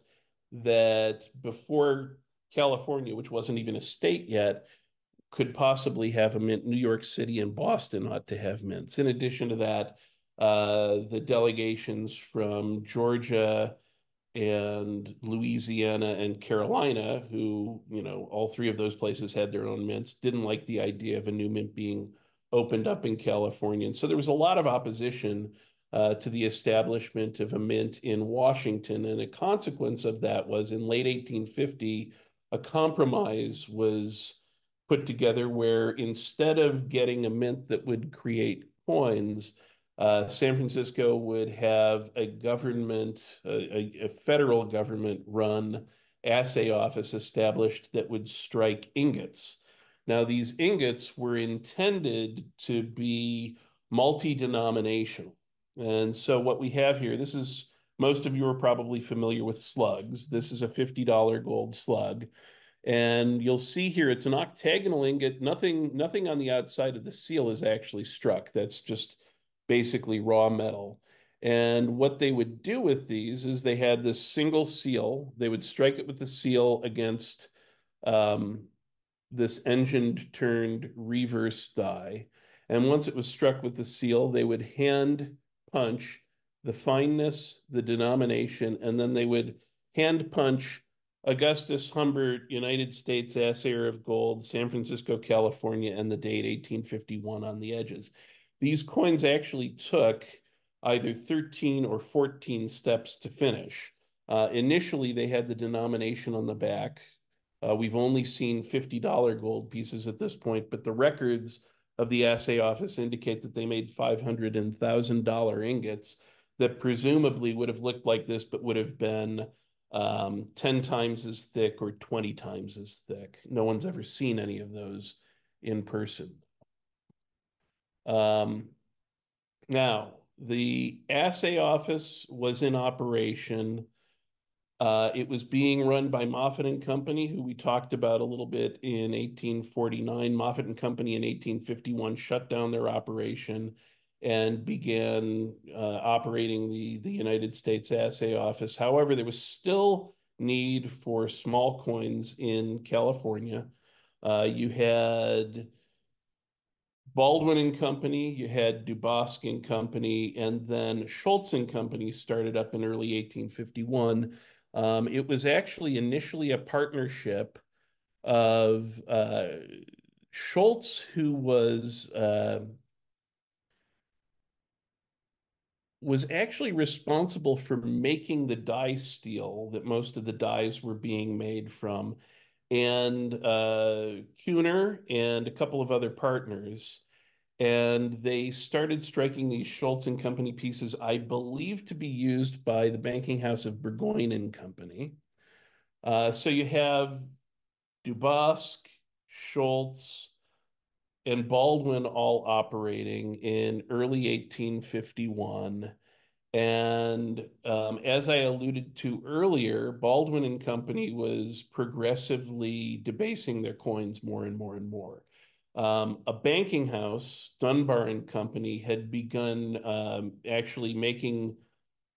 that before California, which wasn't even a state yet, could possibly have a mint, New York City and Boston ought to have mints. In addition to that, the delegations from Georgia and Louisiana and Carolina, who, all 3 of those places had their own mints, didn't like the idea of a new mint being opened up in California. And so there was a lot of opposition to the establishment of a mint in Washington. And a consequence of that was in late 1850, a compromise was put together where instead of getting a mint that would create coins, San Francisco would have a government, a federal government run assay office established that would strike ingots. Now, these ingots were intended to be multi-denominational. And so what we have here, this is, most of you are probably familiar with slugs. This is a $50 gold slug. And you'll see here, it's an octagonal ingot. Nothing on the outside of the seal is actually struck. That's just basically raw metal. And what they would do with these is they had this single seal. They would strike it with the seal against this engined turned reverse die. And once it was struck with the seal, they would hand punch the fineness, the denomination, and then they would hand punch Augustus Humbert, United States Assayer of Gold, San Francisco, California, and the date 1851 on the edges. These coins actually took either 13 or 14 steps to finish. Initially, they had the denomination on the back. We've only seen $50 gold pieces at this point, but the records of the assay office indicate that they made $500 and $1,000 ingots that presumably would have looked like this, but would have been 10 times as thick or 20 times as thick. No one's ever seen any of those in person. Now, the assay office was in operation. It was being run by Moffett and Company, who we talked about a little bit in 1849. Moffett and Company in 1851 shut down their operation and began operating the United States Assay Office. However, there was still need for small coins in California. You had Baldwin and Company, you had Dubosc and Company, and then Schultz and Company started up in early 1851. It was actually initially a partnership of Schultz, who was actually responsible for making the die steel that most of the dies were being made from, and Kuhner and a couple of other partners. And they started striking these Schultz and Company pieces, I believe, to be used by the banking house of Burgoyne and Company. So you have Dubosc, Schultz, and Baldwin all operating in early 1851. And as I alluded to earlier, Baldwin and Company was progressively debasing their coins more and more and more. A banking house, Dunbar and Company, had begun actually making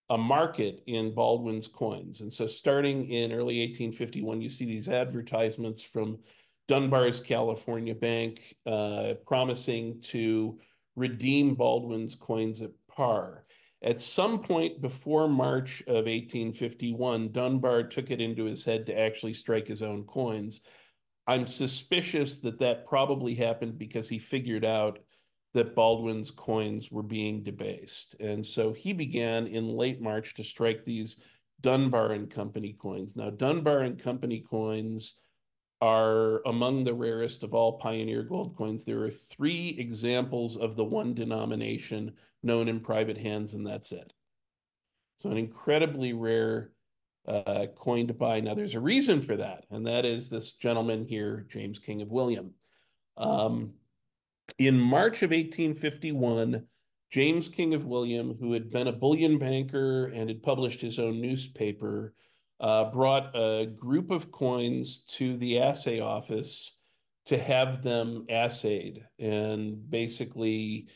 a market in Baldwin's coins. And so starting in early 1851, you see these advertisements from Dunbar's California Bank promising to redeem Baldwin's coins at par. At some point before March of 1851, Dunbar took it into his head to actually strike his own coins. I'm suspicious that that probably happened because he figured out that Baldwin's coins were being debased. And so he began in late March to strike these Dunbar and Company coins. Now, Dunbar and Company coins are among the rarest of all Pioneer gold coins. There are 3 examples of the one denomination known in private hands, and that's it. So an incredibly rare coin to buy. Now, there's a reason for that, and that is this gentleman here, James King of William. In March of 1851, James King of William, who had been a bullion banker and had published his own newspaper, brought a group of coins to the assay office to have them assayed. And basically,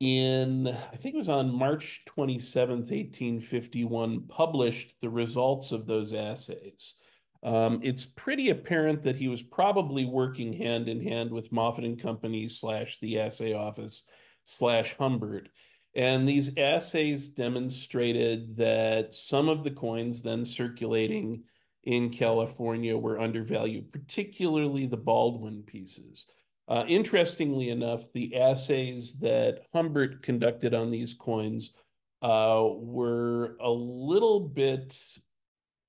I think it was on March 27th, 1851, published the results of those assays. It's pretty apparent that he was probably working hand in hand with Moffett and Company / the assay office / Humbert. And these assays demonstrated that some of the coins then circulating in California were undervalued, particularly the Baldwin pieces. Interestingly enough, the assays that Humbert conducted on these coins were a little bit,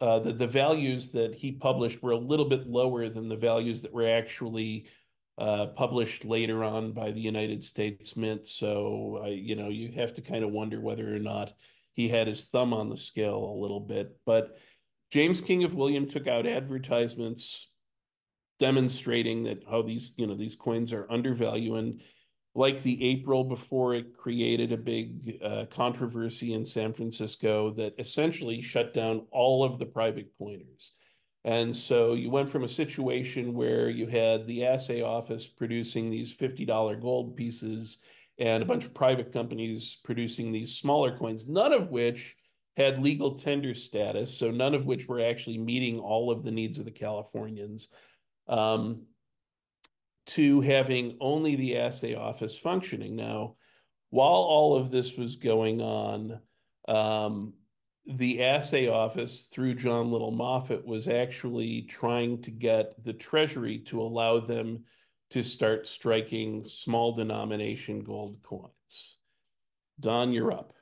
the values that he published were a little bit lower than the values that were actually published later on by the United States Mint. So, you have to kind of wonder whether or not he had his thumb on the scale a little bit. But James King of William took out advertisements demonstrating that how these coins are undervalued. And like the April before, it created a big controversy in San Francisco that essentially shut down all of the private coiners. And so you went from a situation where you had the assay office producing these $50 gold pieces and a bunch of private companies producing these smaller coins, none of which had legal tender status, so none of which were actually meeting all of the needs of the Californians, to having only the assay office functioning. Now, while all of this was going on, the assay office, through John Little Moffat, was actually trying to get the Treasury to allow them to start striking small denomination gold coins. Don, you're up.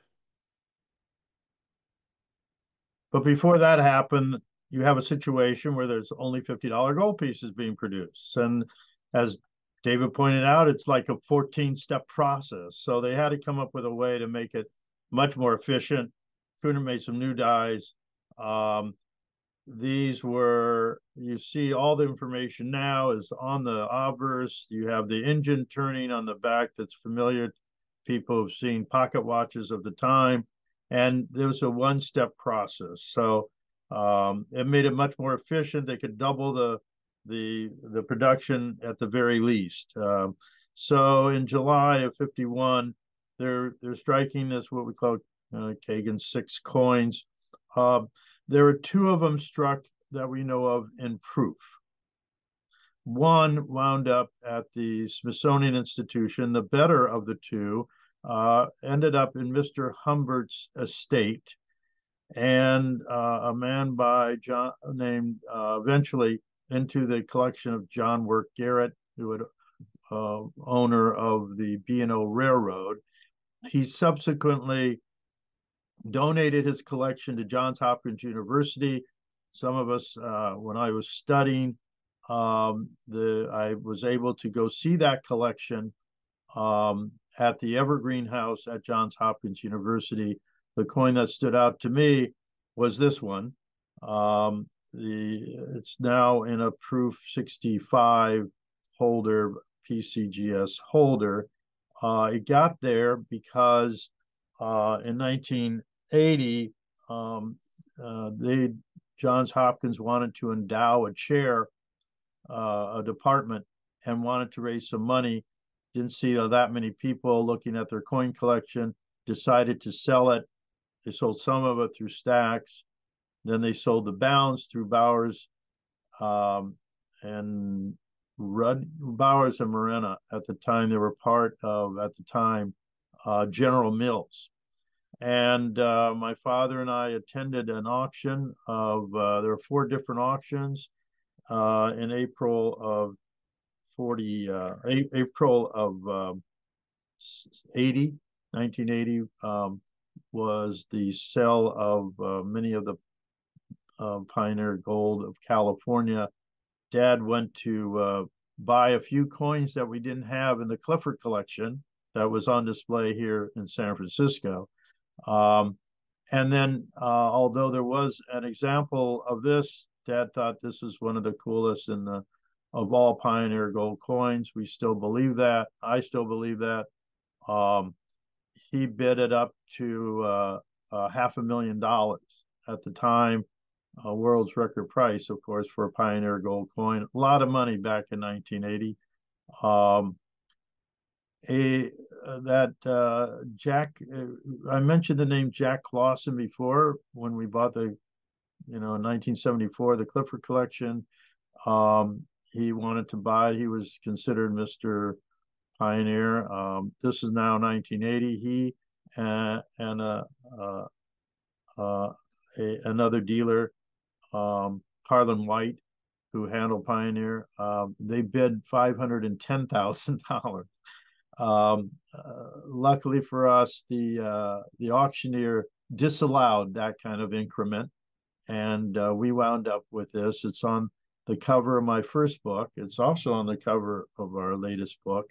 But before that happened, you have a situation where there's only $50 gold pieces being produced. And as David pointed out, it's like a 14-step process. So they had to come up with a way to make it much more efficient. Kuhner made some new dies. These were, you see all the information now is on the obverse. You have the engine turning on the back that's familiar. People have seen pocket watches of the time. And there was a one-step process. So it made it much more efficient. They could double the production at the very least. So in July of 51, they're striking this what we call Kagin 6 coins. There were two of them struck that we know of in proof. One wound up at the Smithsonian Institution. The better of the two ended up in Mr. Humbert's estate, and a man by John named eventually into the collection of John Work Garrett, who had owner of the B&O Railroad. He subsequently donated his collection to Johns Hopkins University. Some of us, when I was studying, I was able to go see that collection at the Evergreen House at Johns Hopkins University. The coin that stood out to me was this one. It's now in a proof 65 holder, PCGS holder. It got there because in 1980, Johns Hopkins wanted to endow a chair, a department, and wanted to raise some money. Didn't see that many people looking at their coin collection, decided to sell it. They sold some of it through Stacks. Then they sold the balance through Bowers and Bowers and Morena. At the time, they were part of, General Mills. And my father and I attended an auction of, there were 4 different auctions in April of 80, 1980, was the sale of many of the Pioneer Gold of California. Dad went to buy a few coins that we didn't have in the Clifford collection that was on display here in San Francisco. And then, although there was an example of this, Dad thought this was one of the coolest of all Pioneer Gold coins. We still believe that. I still believe that. He bid it up to $500,000 at the time, world's record price, of course, for a Pioneer Gold coin. A lot of money back in 1980. Jack, I mentioned the name Jack Clausen before when we bought in 1974, the Clifford collection. He wanted to buy it. He was considered Mr. Pioneer. This is now 1980. He and another dealer, Harlan White, who handle Pioneer. They bid $510,000. Luckily for us, the auctioneer disallowed that kind of increment, and we wound up with this. It's on the cover of my first book. It's also on the cover of our latest book.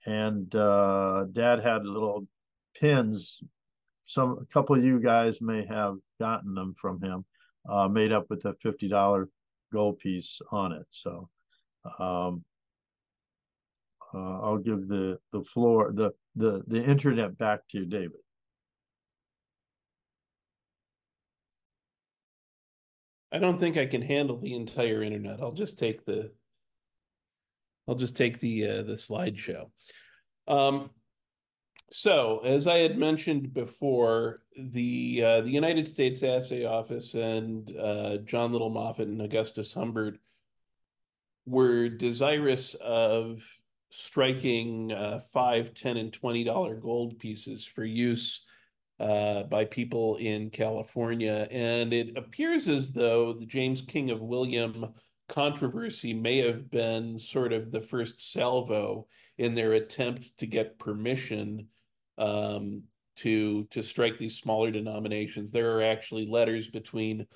And Dad had little pins. A couple of you guys may have gotten them from him, made up with a $50 gold piece on it. So I'll give the floor, the internet back to you, David. I don't think I can handle the entire internet. I'll just take the slideshow. So, as I had mentioned before, the United States Assay Office and John Little Moffat and Augustus Humbert were desirous of striking $5, $10, and $20 gold pieces for use by people in California. And it appears as though the James King of William controversy may have been sort of the first salvo in their attempt to get permission to strike these smaller denominations. There are actually letters between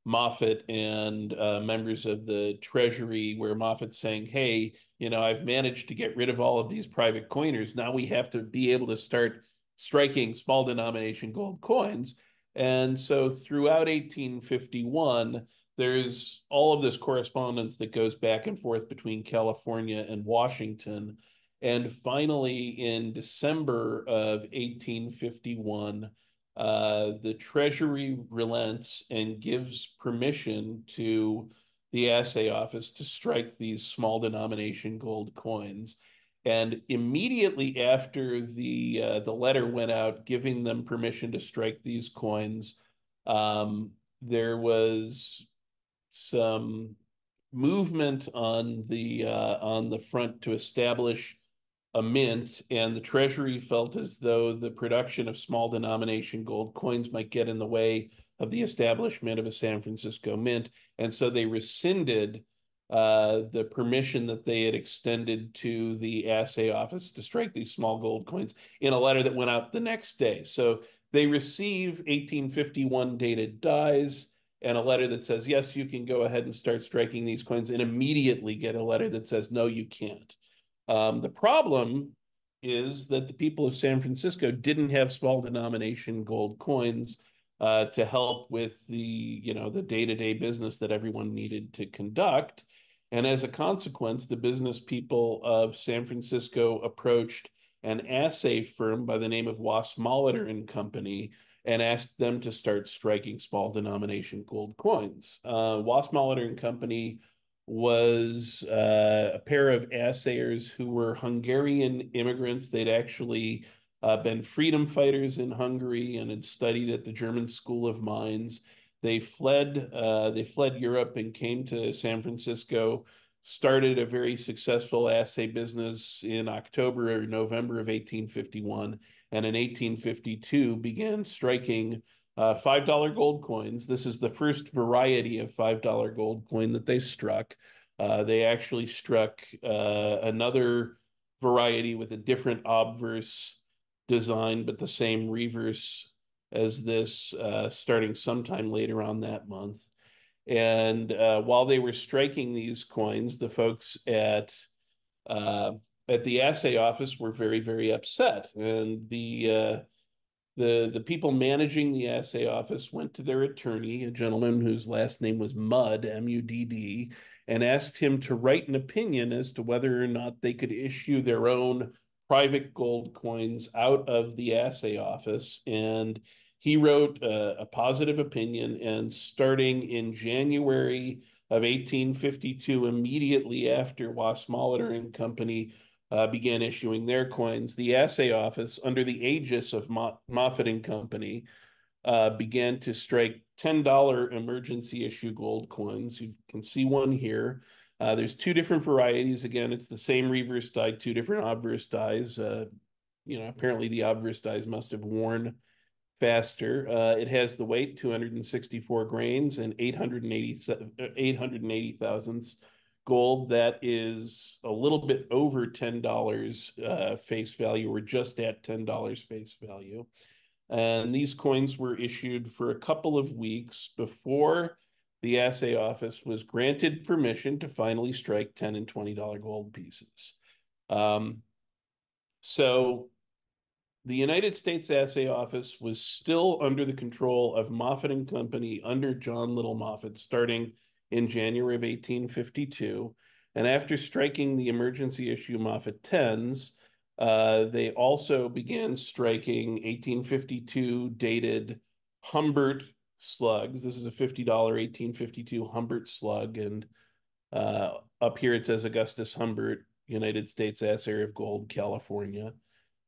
Moffat and members of the Treasury where Moffat's saying, hey, I've managed to get rid of all of these private coiners. Now we have to be able to start striking small denomination gold coins. And so throughout 1851, there's all of this correspondence that goes back and forth between California and Washington. And finally, in December of 1851, the Treasury relents and gives permission to the assay office to strike these small denomination gold coins. And immediately after the letter went out giving them permission to strike these coins, there was some movement on the front to establish a mint, and the Treasury felt as though the production of small denomination gold coins might get in the way of the establishment of a San Francisco mint. And so they rescinded the permission that they had extended to the assay office to strike these small gold coins in a letter that went out the next day. So they receive 1851 dated dies and a letter that says, yes, you can go ahead and start striking these coins, and immediately get a letter that says, no, you can't. The problem is that the people of San Francisco didn't have small denomination gold coins to help with the day-to-day business that everyone needed to conduct. And as a consequence, the business people of San Francisco approached an assay firm by the name of Wasmolitor and Company and asked them to start striking small denomination gold coins. Wasmolitor and Company was a pair of assayers who were Hungarian immigrants. They'd actually been freedom fighters in Hungary and had studied at the German School of Mines. They fled Europe and came to San Francisco, started a very successful assay business in October or November of 1851, and in 1852 began striking $5 gold coins. This is the first variety of $5 gold coin that they struck. They actually struck another variety with a different obverse design, but the same reverse as this, starting sometime later on that month. And while they were striking these coins, the folks at the assay office were very, very upset. And the people managing the assay office went to their attorney, a gentleman whose last name was Mudd, M-U-D-D, and asked him to write an opinion as to whether or not they could issue their own private gold coins out of the assay office. And he wrote a positive opinion, and starting in January of 1852, immediately after Wasmolitor and Company began issuing their coins, the assay office, under the aegis of Moffat and Company, began to strike $10 emergency issue gold coins. You can see one here. There's two different varieties. Again, it's the same reverse die, two different obverse dies. Apparently the obverse dies must have worn faster. It has the weight, 264 grains and 880 thousandths gold. That is a little bit over $10 face value, or just at $10 face value. And these coins were issued for a couple of weeks before the assay office was granted permission to finally strike $10 and $20 gold pieces. So the United States Assay Office was still under the control of Moffett and Company under John Little Moffett starting in January of 1852. And after striking the emergency issue Moffett 10s, they also began striking 1852 dated Humbert slugs. This is a $50 1852 Humbert slug. And up here it says Augustus Humbert, United States Assayer of Gold, California.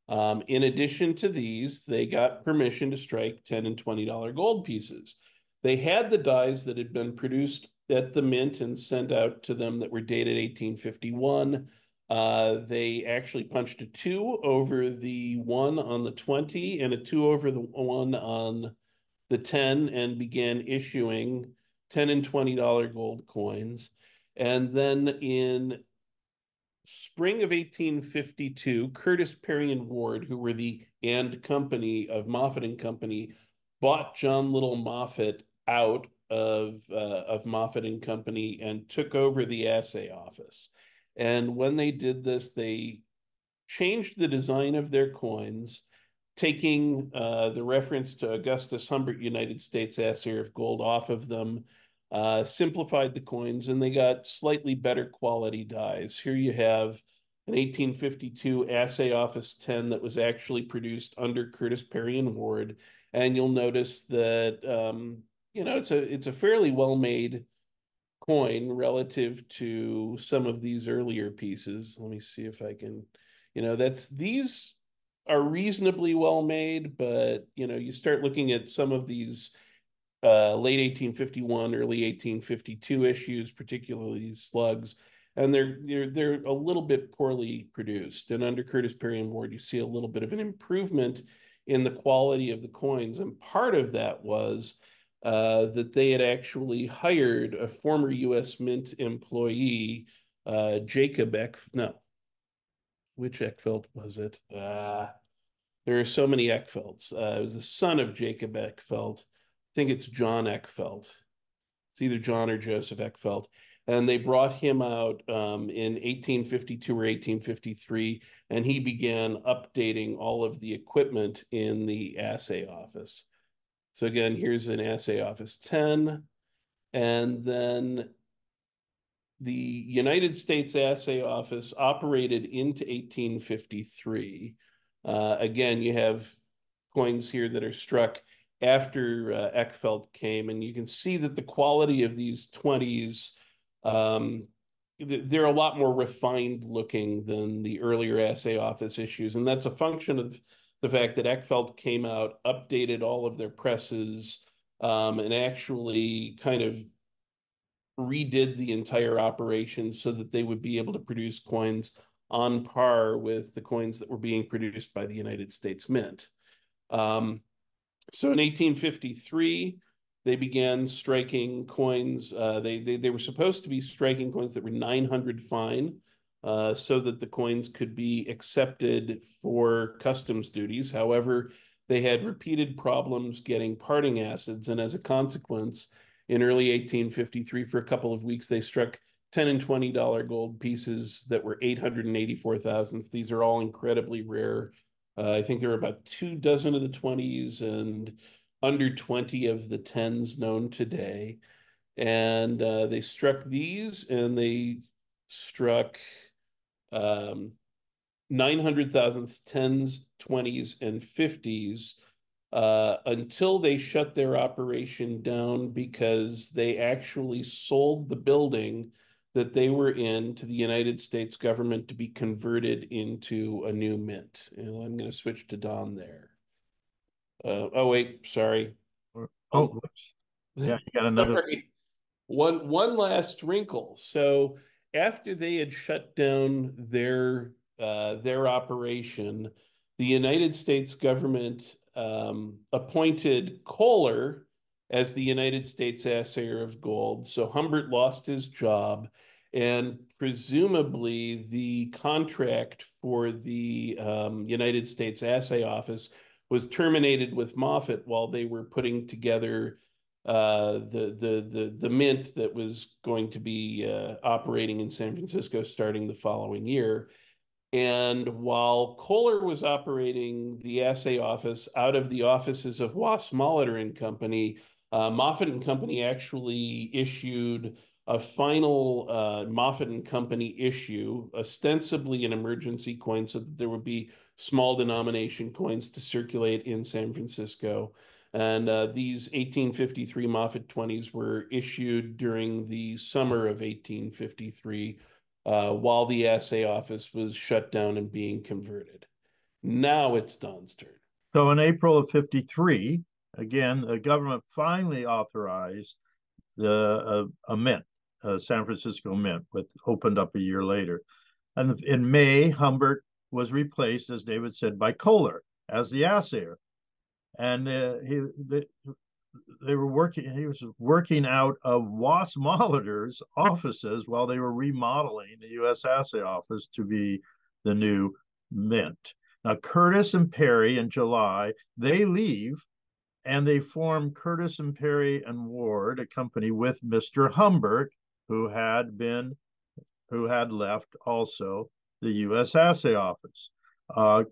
In addition to these, they got permission to strike $10 and $20 gold pieces. They had the dies that had been produced at the mint and sent out to them that were dated 1851. They actually punched a 2 over the 1 on the 20 and a 2 over the 1 on the 10 and began issuing $10 and $20 gold coins. And then in spring of 1852, Curtis, Perry, and Ward, who were the and company of Moffett and Company, bought John Little Moffett out of Moffett and Company and took over the assay office. And when they did this, they changed the design of their coins, taking the reference to Augustus Humbert, United States Assayer of Gold, off of them, simplified the coins, and they got slightly better quality dies. Here you have an 1852 Assay Office 10 that was actually produced under Curtis, Perry, and Ward. And you'll notice that, it's a fairly well-made coin relative to some of these earlier pieces. Let me see if I can, these are reasonably well made, but, you start looking at some of these late 1851, early 1852 issues, particularly these slugs, and they're a little bit poorly produced. And under Curtis, Perry, and Ward, you see a little bit of an improvement in the quality of the coins. And part of that was that they had actually hired a former U.S. Mint employee, Jacob Eck. No, which Eckfeld was it? There are so many Eckfelds. It was the son of Jacob Eckfeld. I think it's John Eckfeld. It's either John or Joseph Eckfeld. And they brought him out in 1852 or 1853, and he began updating all of the equipment in the assay office. So again, here's an assay office 10. And then the United States Assay Office operated into 1853. Again, you have coins here that are struck after Eckfeld came, and you can see that the quality of these 20s, they're a lot more refined looking than the earlier Assay Office issues. And that's a function of the fact that Eckfeld came out, updated all of their presses, and actually kind of redid the entire operation so that they would be able to produce coins on par with the coins that were being produced by the United States Mint. So in 1853, they began striking coins. They were supposed to be striking coins that were 900 fine, so that the coins could be accepted for customs duties. However, they had repeated problems getting parting acids, and as a consequence, in early 1853, for a couple of weeks, they struck $10 and $20 gold pieces that were 884 thousandths. These are all incredibly rare. I think there are about 2 dozen of the 20s and under 20 of the 10s known today. And they struck these, and they struck 900 thousandths, 10s, 20s, and 50s until they shut their operation down because they actually sold the building that they were in to the United States government to be converted into a new mint. And I'm going to switch to Don there. Oh, wait, sorry. Oh, yeah, you got another. Sorry. One last wrinkle. So after they had shut down their operation, the United States government appointed Kohler as the United States assayer of gold. So Humbert lost his job, and presumably the contract for the United States Assay Office was terminated with Moffett while they were putting together the mint that was going to be operating in San Francisco starting the following year. And while Kohler was operating the assay office out of the offices of Wass Molitor and Company, Moffett and Company actually issued a final Moffett and Company issue, ostensibly an emergency coin, so that there would be small denomination coins to circulate in San Francisco. And these 1853 Moffett 20s were issued during the summer of 1853, while the assay office was shut down and being converted. Now it's Don's turn. So in April of 53, again, the government finally authorized a mint, a San Francisco mint, which opened up a year later. And in May, Humbert was replaced, as David said, by Kohler as the assayer. And they were working. He was working out of Wass Molitor's offices while they were remodeling the U.S. Assay Office to be the new mint. Now, Curtis and Perry in July, they leave and they form Curtis and Perry and Ward, a company with Mr. Humbert, who had left also the U.S. Assay Office.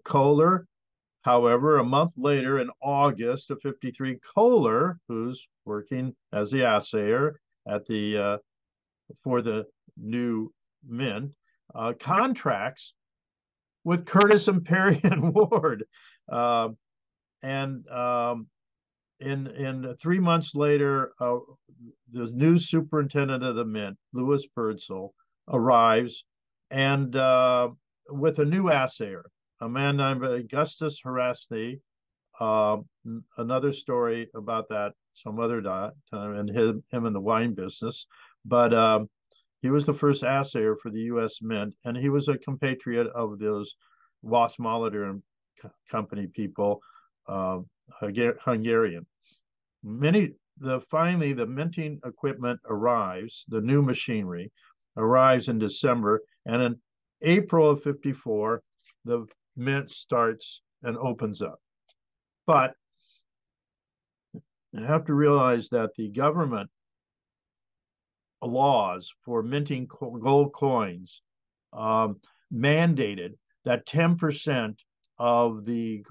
Kohler, however, a month later, in August of 53, Kohler, who's working as the assayer at the for the new mint, contracts with Curtis and Perry and Ward, and in 3 months later, the new superintendent of the mint, Louis Birdsall, arrives, and with a new assayer, a man named Augustus Harasny. Another story about that some other time, and him in the wine business. But he was the first assayer for the U.S. Mint, and he was a compatriot of those Wass Molitor and Company people, Hungarian. Finally, the minting equipment arrives, the new machinery arrives in December, and in April of 54, the mint starts and opens up. But you have to realize that the government laws for minting gold coins mandated that 10% of the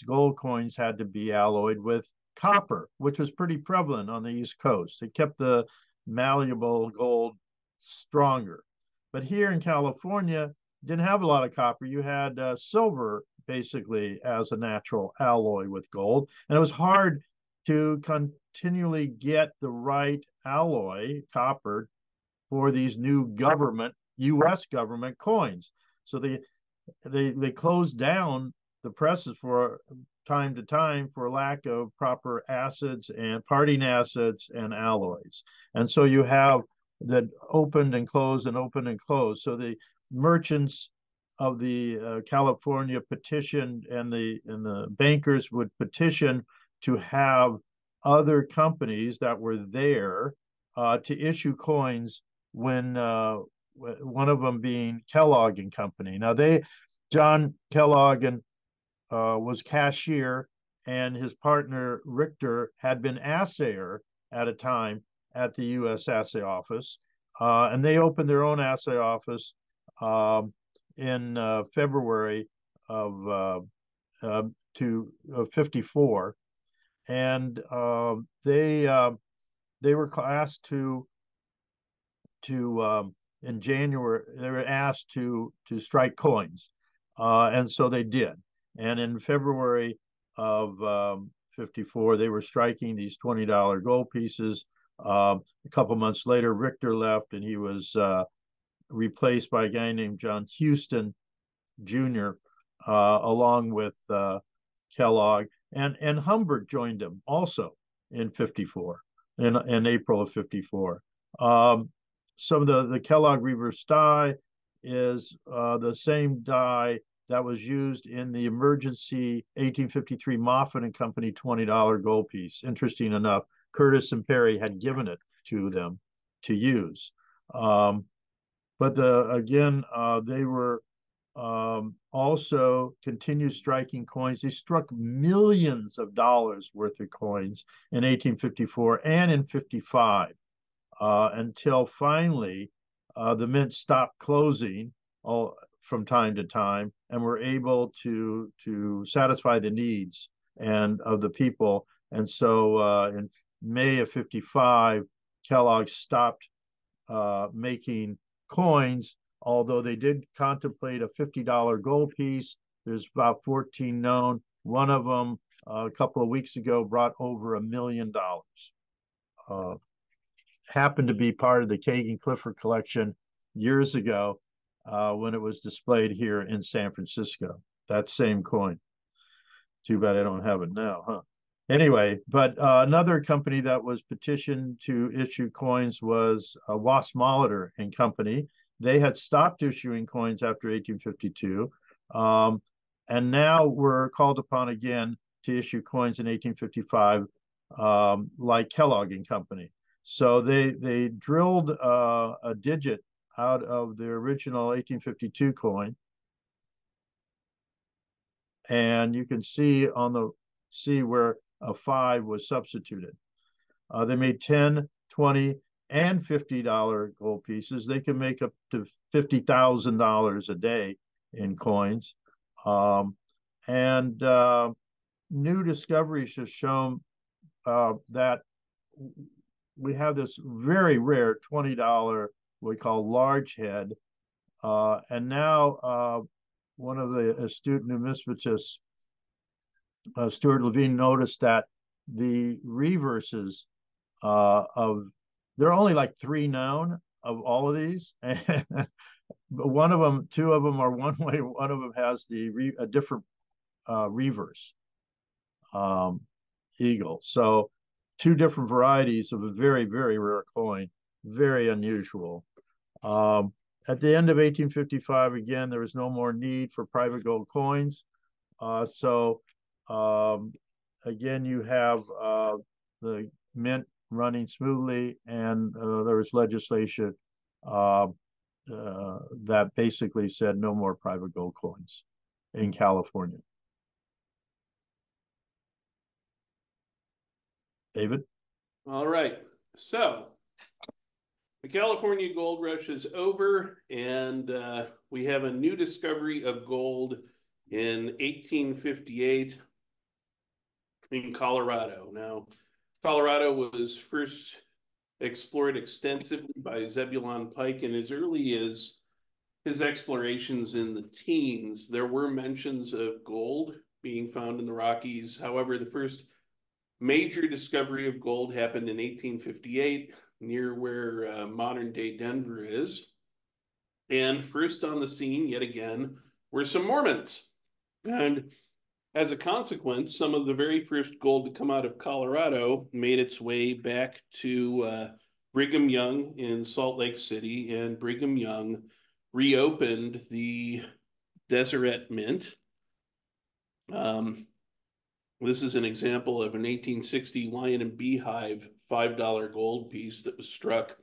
gold coins had to be alloyed with copper, which was pretty prevalent on the East Coast. It kept the malleable gold stronger. But here in California, didn't have a lot of copper. You had silver basically as a natural alloy with gold. And it was hard to continually get the right alloy, copper, for these new U.S. government coins. So they closed down the presses for time to time for lack of proper acids and parting acids and alloys. And so you have that opened and closed and opened and closed. So the merchants of the California petitioned, and the bankers would petition to have other companies that were there to issue coins, when one of them being Kellogg and Company. Now John Kellogg was cashier, and his partner Richter had been assayer at a time at the U.S. Assay Office, and they opened their own assay office in February of 54, and they were asked to in January, they were asked to strike coins, and so they did. And in February of 54, they were striking these $20 gold pieces. A couple months later, Richter left, and he was replaced by a guy named John Houston Jr., along with Kellogg, and Humbert joined him also in 54, in April of 54. Some of the Kellogg reverse die is the same die that was used in the emergency 1853 Moffat and Company $20 gold piece. Interesting enough, Curtis and Perry had given it to them to use. But they were also continued striking coins. They struck millions of dollars worth of coins in 1854 and in 55 until finally the mint stopped closing from time to time and were able to satisfy the needs and of the people. And so in May of 55, Kellogg stopped making coins, although they did contemplate a $50 gold piece. There's about 14 known. One of them a couple of weeks ago brought over $1 million. Happened to be part of the Kagin Clifford collection years ago when it was displayed here in San Francisco. That same coin. Too bad I don't have it now, huh? Anyway, but another company that was petitioned to issue coins was Wass Molitor and Company. They had stopped issuing coins after 1852, and now were called upon again to issue coins in 1855, like Kellogg and Company. So they drilled a digit out of the original 1852 coin, and you can see where a 5 was substituted. They made 10, 20, and $50 gold pieces. They can make up to $50,000 a day in coins. And new discoveries have shown that we have this very rare $20 we call large head. And now one of the astute numismatists, Stuart Levine, noticed that the reverses there are only like 3 known of all of these. But two of them are one way. One of them has a different reverse eagle. So 2 different varieties of a very, very rare coin, very unusual. At the end of 1855, again, there was no more need for private gold coins. Again, you have the mint running smoothly, and there was legislation that basically said no more private gold coins in California. David? All right. So the California gold rush is over, and we have a new discovery of gold in 1858 in Colorado. Now, Colorado was first explored extensively by Zebulon Pike, and as early as his explorations in the teens, there were mentions of gold being found in the Rockies. However, the first major discovery of gold happened in 1858 near where modern-day Denver is. And first on the scene, yet again, were some Mormons. And as a consequence, some of the very first gold to come out of Colorado made its way back to Brigham Young in Salt Lake City, and Brigham Young reopened the Deseret Mint. This is an example of an 1860 Lion and Beehive $5 gold piece that was struck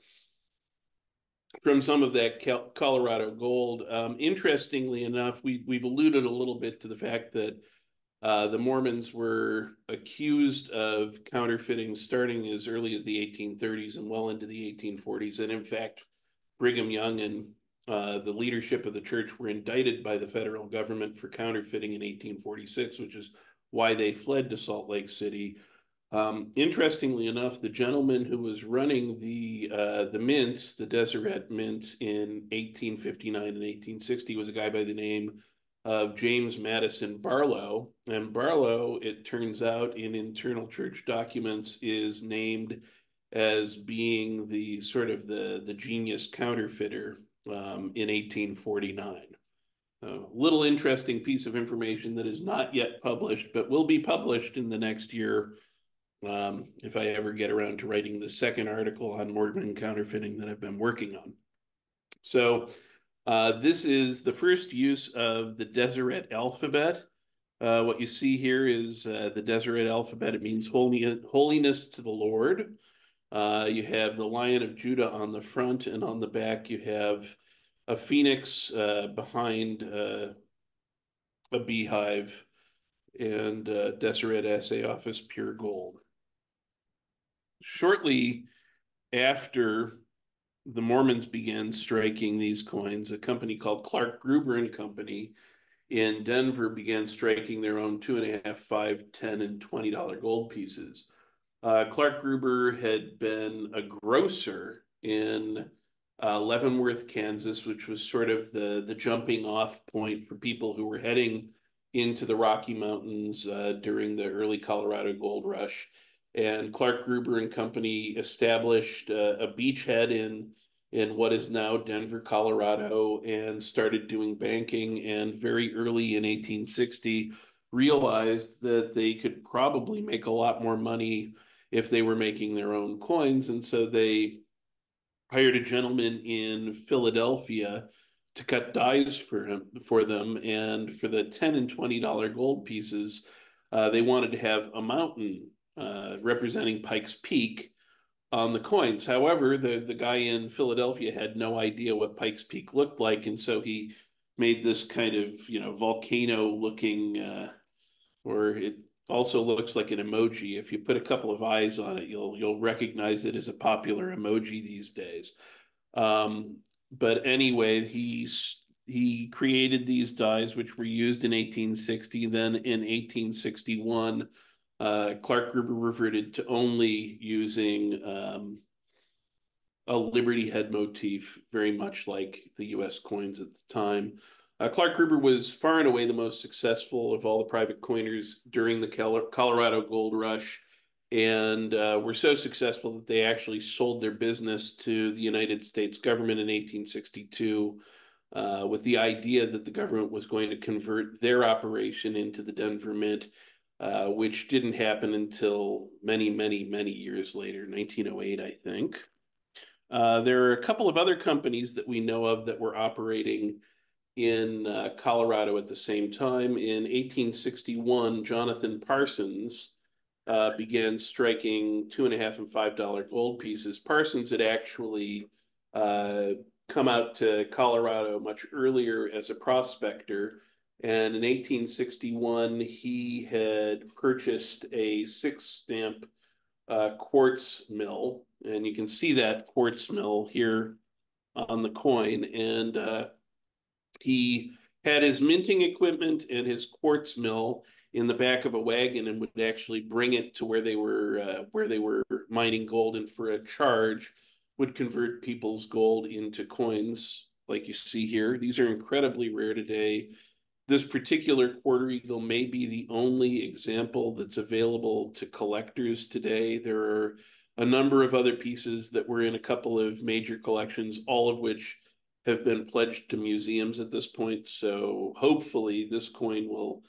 from some of that Colorado gold. Interestingly enough, we've alluded a little bit to the fact that the Mormons were accused of counterfeiting starting as early as the 1830s and well into the 1840s. And in fact, Brigham Young and the leadership of the church were indicted by the federal government for counterfeiting in 1846, which is why they fled to Salt Lake City. Interestingly enough, the gentleman who was running the mint, the Deseret Mint, in 1859 and 1860 was a guy by the name of James Madison Barlow. And Barlow, it turns out in internal church documents, is named as being the sort of the genius counterfeiter in 1849. A little interesting piece of information that is not yet published, but will be published in the next year if I ever get around to writing the second article on Mormon counterfeiting that I've been working on. So This is the first use of the Deseret alphabet. What you see here is the Deseret alphabet. It means holiness to the Lord. You have the Lion of Judah on the front, and on the back you have a phoenix behind a beehive, and Deseret Assay Office pure gold. Shortly after the Mormons began striking these coins, a company called Clark Gruber and Company in Denver began striking their own 2.5, 5, 10, and $20 gold pieces. Clark Gruber had been a grocer in Leavenworth, Kansas, which was sort of the jumping off point for people who were heading into the Rocky Mountains during the early Colorado Gold Rush. And Clark Gruber and Company established a beachhead in what is now Denver, Colorado, and started doing banking. And very early in 1860, realized that they could probably make a lot more money if they were making their own coins. And so they hired a gentleman in Philadelphia to cut dies for them. And for the $10 and $20 gold pieces, they wanted to have a mountain representing Pikes Peak on the coins. However, the guy in Philadelphia had no idea what Pikes Peak looked like, and so he made this kind of volcano looking, or it also looks like an emoji. If you put a couple of eyes on it, you'll recognize it as a popular emoji these days. But anyway, he created these dies, which were used in 1860. Then in 1861, Clark Gruber reverted to only using a Liberty head motif, very much like the U.S. coins at the time. Clark Gruber was far and away the most successful of all the private coiners during the Colorado Gold Rush, and were so successful that they actually sold their business to the United States government in 1862 with the idea that the government was going to convert their operation into the Denver Mint, which didn't happen until many, many, many years later, 1908, I think. There are a couple of other companies that we know of that were operating in Colorado at the same time. In 1861, Jonathan Parsons began striking $2.5 and $5 gold pieces. Parsons had actually come out to Colorado much earlier as a prospector. And in 1861, he had purchased a 6-stamp quartz mill. And you can see that quartz mill here on the coin. And he had his minting equipment and his quartz mill in the back of a wagon, and would actually bring it to where they were mining gold, and for a charge would convert people's gold into coins like you see here. These are incredibly rare today. This particular quarter eagle may be the only example that's available to collectors today. There are a number of other pieces that were in a couple of major collections, all of which have been pledged to museums at this point. So hopefully this coin will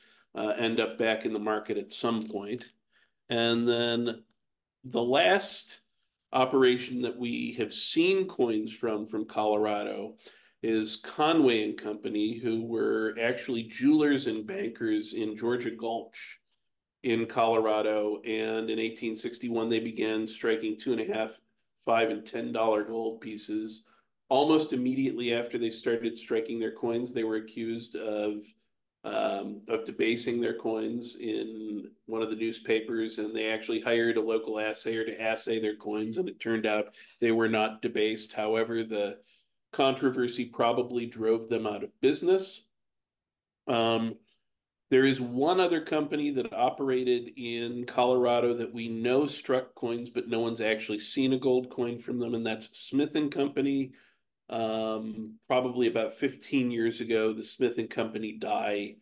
end up back in the market at some point. And then the last operation that we have seen coins from Colorado is Conway and Company, who were actually jewelers and bankers in Georgia Gulch in Colorado. And in 1861, they began striking $2.5, $5, and $10 gold pieces. Almost immediately after they started striking their coins, they were accused of debasing their coins in one of the newspapers, and they actually hired a local assayer to assay their coins, and it turned out they were not debased. However, the controversy probably drove them out of business. There is one other company that operated in Colorado that we know struck coins, but no one's actually seen a gold coin from them, and that's Smith and Company. Probably about 15 years ago, the Smith and Company die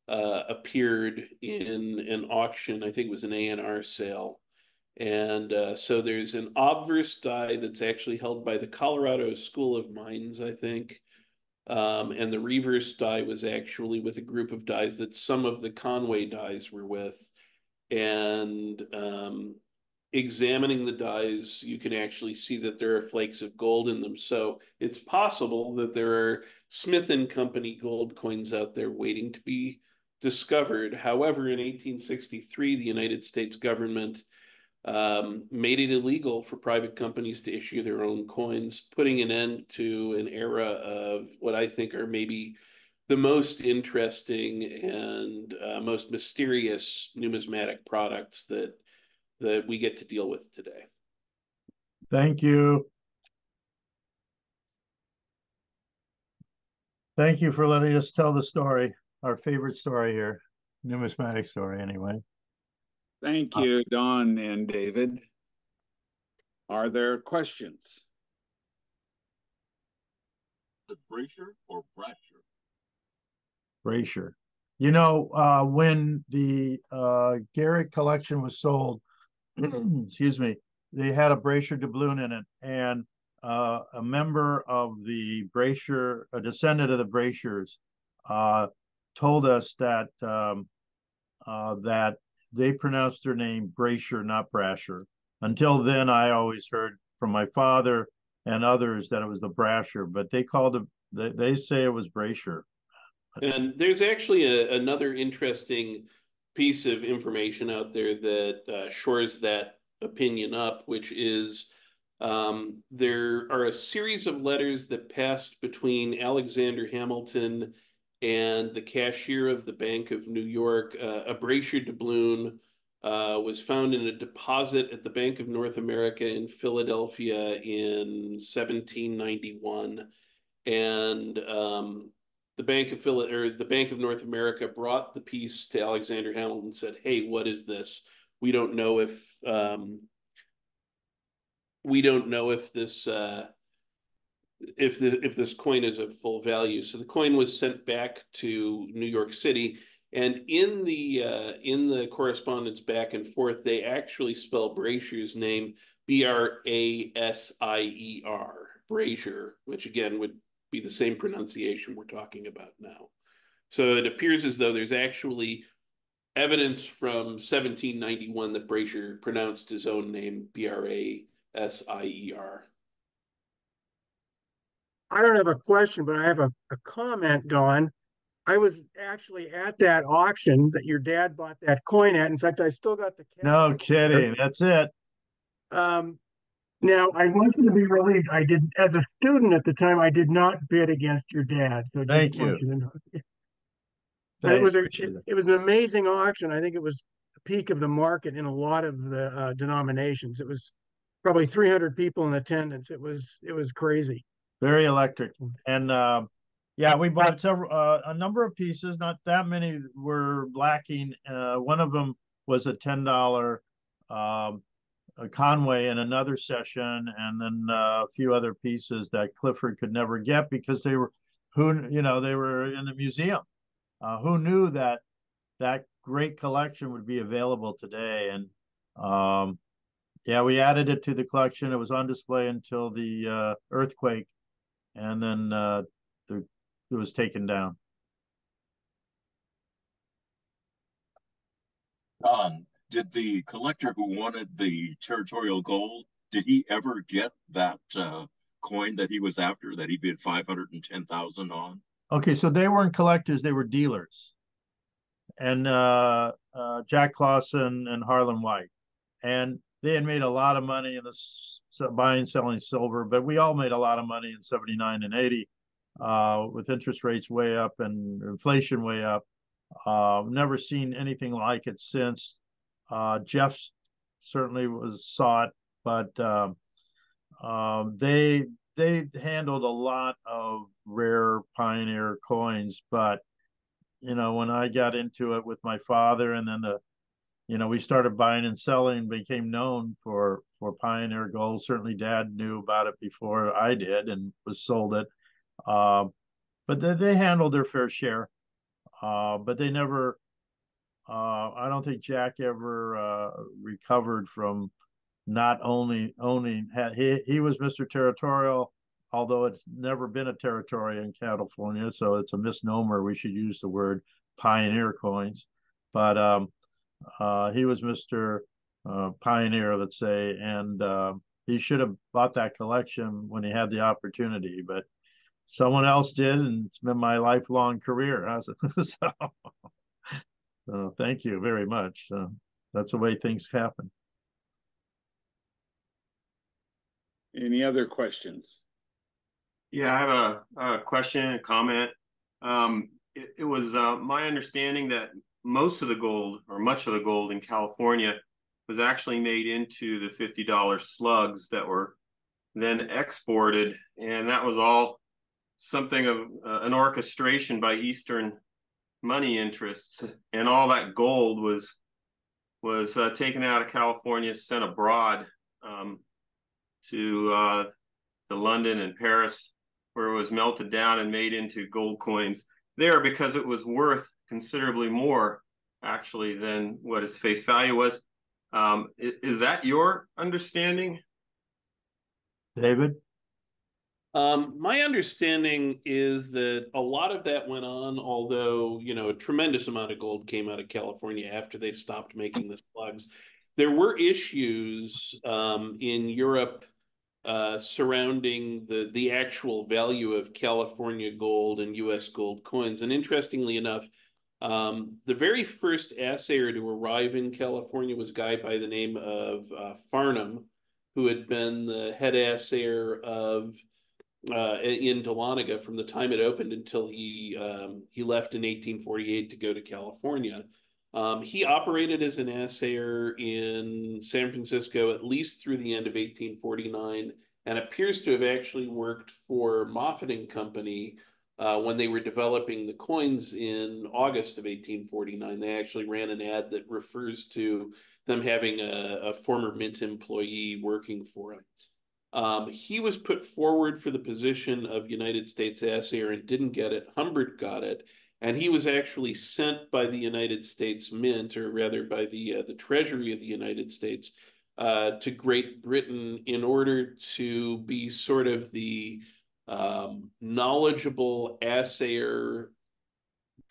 appeared in an auction. I think it was an A&R sale. And so there's an obverse die that's actually held by the Colorado School of Mines, I think. And the reverse die was actually with a group of dies that some of the Conway dies were with. And examining the dies, you can actually see that there are flakes of gold in them. So it's possible that there are Smith and Company gold coins out there waiting to be discovered. However, in 1863, the United States government made it illegal for private companies to issue their own coins, putting an end to an era of what I think are maybe the most interesting and most mysterious numismatic products that we get to deal with today. Thank you. Thank you for letting us tell the story, our favorite story here, numismatic story anyway. Thank you, Don and David. Are there questions? The Brasher or Brasher? Brasher. You know, when the Garrett collection was sold, excuse me, they had a Brasher doubloon in it, and a member of the Brasher, a descendant of the Brashers, told us that that they pronounced their name Brasher, not Brasher. Until then, I always heard from my father and others that it was the Brasher, but they called it. They say it was Brasher. And there's actually another interesting piece of information out there that shores that opinion up, which is there are a series of letters that passed between Alexander Hamilton and the cashier of the Bank of New York. A Brasher doubloon was found in a deposit at the Bank of North America in Philadelphia in 1791. And the Bank of North America brought the piece to Alexander Hamilton and said, "Hey, what is this? We don't know if this if this coin is of full value." So the coin was sent back to New York City, and in the correspondence back and forth, they actually spell Brasher's name Brasier, Brasher, which again would be the same pronunciation we're talking about now. So it appears as though there's actually evidence from 1791 that Brasher pronounced his own name Brasier. I don't have a question, but I have a comment, Don. I was actually at that auction that your dad bought that coin at. In fact, I still got the No cabinet there. kidding. That's it. Now, I want you to be relieved. I did, as a student at the time, I did not bid against your dad. So just Thank want you. you to know. But it was Appreciate it. it was an amazing auction. I think it was the peak of the market in a lot of the denominations. It was probably 300 people in attendance. It was crazy. Very electric. And yeah, we bought several a number of pieces. Not that many were lacking. One of them was a $10 a Conway in another session, and then a few other pieces that Clifford could never get because they were they were in the museum. Who knew that that great collection would be available today? And yeah, we added it to the collection. It was on display until the earthquake, and then it was taken down. Did the collector who wanted the territorial gold, did he ever get that coin that he was after, that he bid 510,000 on? Okay, so they weren't collectors; they were dealers, and Jack Clausen and Harlan White, and they had made a lot of money in this buying, selling silver, but we all made a lot of money in 79 and 80 with interest rates way up and inflation way up. Never seen anything like it since. Jeff's certainly was sought, but they handled a lot of rare pioneer coins. But when I got into it with my father, and then we started buying and selling, became known for pioneer gold. Certainly, Dad knew about it before I did, and was sold it. But they handled their fair share. But they never. I don't think Jack ever recovered from not only owning. He was Mr. Territorial, although it's never been a territory in California, so it's a misnomer. We should use the word pioneer coins. But he was Mr. pioneer, let's say, and he should have bought that collection when he had the opportunity, but someone else did, and it's been my lifelong career. So thank you very much. That's the way things happen. Any other questions? Yeah, I have a question, a comment. It was my understanding that most of the gold, or much of the gold in California, was actually made into the $50 slugs that were then exported, and that was all something of an orchestration by Eastern money interests, and all that gold was taken out of California, sent abroad to London and Paris, where it was melted down and made into gold coins there, because it was worth considerably more actually than what its face value was. Is that your understanding, David? My understanding is that a lot of that went on, although, a tremendous amount of gold came out of California after they stopped making the slugs. There were issues in Europe surrounding the actual value of California gold and U.S. gold coins. And interestingly enough, the very first assayer to arrive in California was a guy by the name of Farnham, who had been the head assayer of in Dahlonega from the time it opened until he left in 1848 to go to California. He operated as an assayer in San Francisco at least through the end of 1849, and appears to have actually worked for Moffat and Company when they were developing the coins in August of 1849. They actually ran an ad that refers to them having a former Mint employee working for him. He was put forward for the position of United States assayer and didn't get it. Humbert got it, and he was actually sent by the United States Mint, or rather by the Treasury of the United States, to Great Britain in order to be sort of the knowledgeable assayer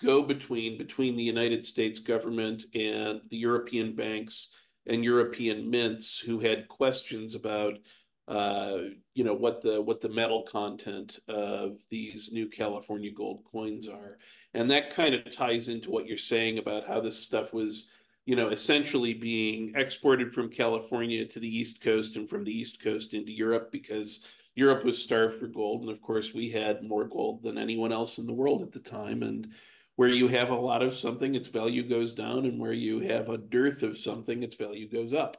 go-between between the United States government and the European banks and European mints who had questions about what the metal content of these new California gold coins are. And that kind of ties into what you're saying about how this stuff was, essentially being exported from California to the East Coast and from the East Coast into Europe, because Europe was starved for gold. And of course, we had more gold than anyone else in the world at the time. And where you have a lot of something, its value goes down. And where you have a dearth of something, its value goes up.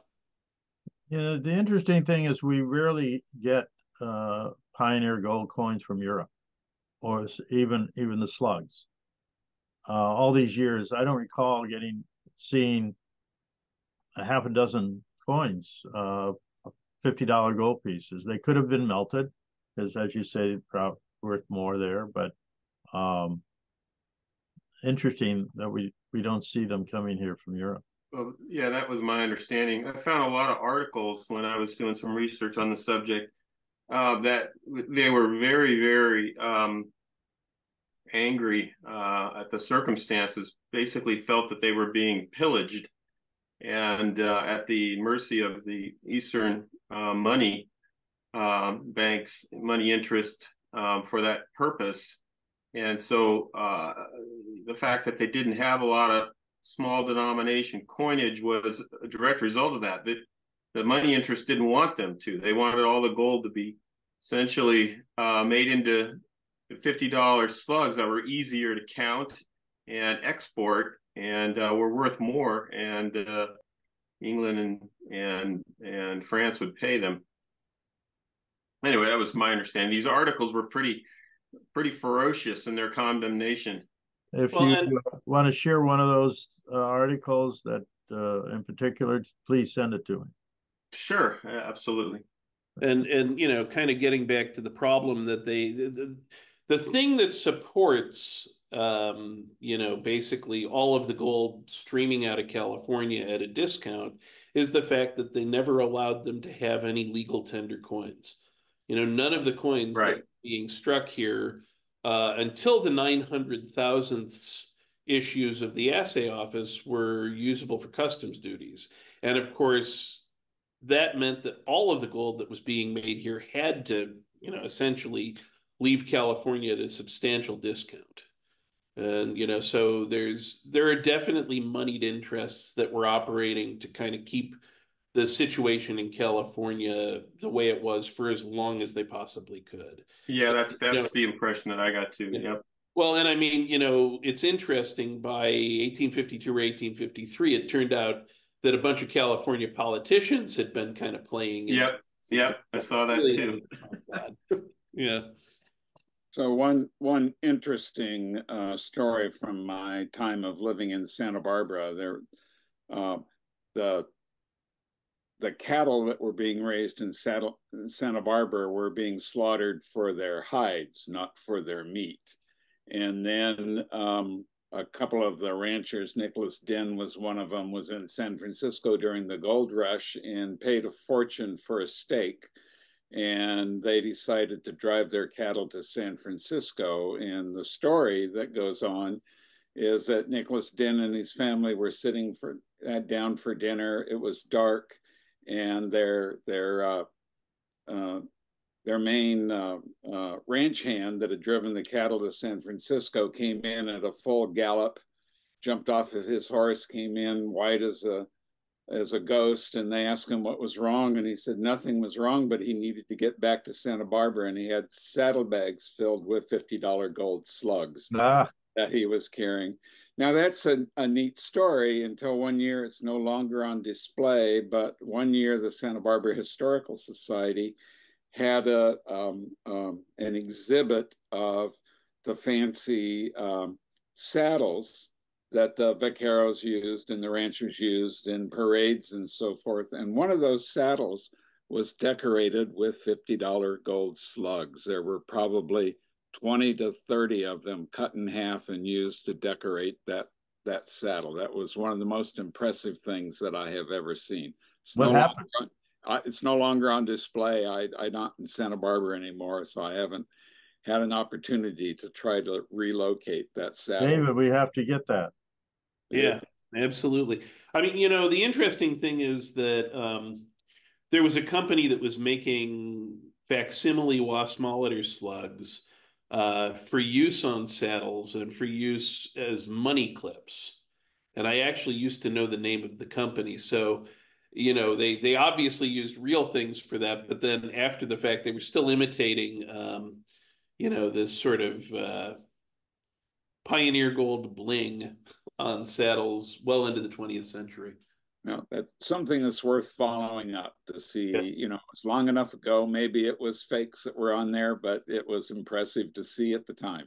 The interesting thing is we rarely get pioneer gold coins from Europe, or even the slugs. All these years, I don't recall seeing a half a dozen coins, $50 gold pieces. They could have been melted, because as you say, probably worth more there. But interesting that we don't see them coming here from Europe. Well, yeah, that was my understanding. I found a lot of articles when I was doing some research on the subject that they were very, very angry at the circumstances, basically felt that they were being pillaged and at the mercy of the Eastern money banks, money interest for that purpose. And so the fact that they didn't have a lot of small denomination coinage was a direct result of that. The money interest didn't want them to. They wanted all the gold to be essentially made into $50 slugs that were easier to count and export, and were worth more. And England and France would pay them. Anyway, that was my understanding. These articles were pretty ferocious in their condemnation. If you want to share one of those articles that in particular, please send it to me. Sure, absolutely. And kind of getting back to the problem that the thing that supports basically all of the gold streaming out of California at a discount is the fact that they never allowed them to have any legal tender coins. None of the coins that are being struck here until the 900,000th issues of the assay office were usable for customs duties. And of course, that meant that all of the gold that was being made here had to, essentially leave California at a substantial discount. And, so there are definitely moneyed interests that were operating to kind of keep the situation in California the way it was for as long as they possibly could. Yeah, that's the impression that I got too. Yeah. Yep. Well, and I mean, it's interesting, by 1852 or 1853, it turned out that a bunch of California politicians had been kind of playing into Yep. Yep. I saw that really too. Yeah. So one interesting story from my time of living in Santa Barbara, the cattle that were being raised in Santa Barbara were being slaughtered for their hides, not for their meat. And then a couple of the ranchers, Nicholas Dinn was one of them, was in San Francisco during the gold rush and paid a fortune for a steak. And they decided to drive their cattle to San Francisco. And the story that goes on is that Nicholas Dinn and his family were sitting down for dinner. It was dark, and their main ranch hand that had driven the cattle to San Francisco came in at a full gallop, jumped off of his horse, came in white as a ghost, and they asked him what was wrong, and he said nothing was wrong, but he needed to get back to Santa Barbara, and he had saddlebags filled with $50 gold slugs that he was carrying. Now that's a neat story until one year it's no longer on display, but one year the Santa Barbara Historical Society had an exhibit of the fancy saddles that the vaqueros used and the ranchers used in parades and so forth. And one of those saddles was decorated with $50 gold slugs. There were probably 20 to 30 of them cut in half and used to decorate that saddle. That was one of the most impressive things that I have ever seen. What happened? It's no longer on display. I'm not in Santa Barbara anymore, so I haven't had an opportunity to try to relocate that saddle. David, we have to get that. Yeah, absolutely. I mean, the interesting thing is that there was a company that was making facsimile Wasmolater slugs for use on saddles and for use as money clips. And I actually used to know the name of the company. So, they obviously used real things for that, but then after the fact, they were still imitating, this sort of pioneer gold bling on saddles well into the 20th century. No, that's something that's worth following up to see. Yeah. It's long enough ago. Maybe it was fakes that were on there, but it was impressive to see at the time.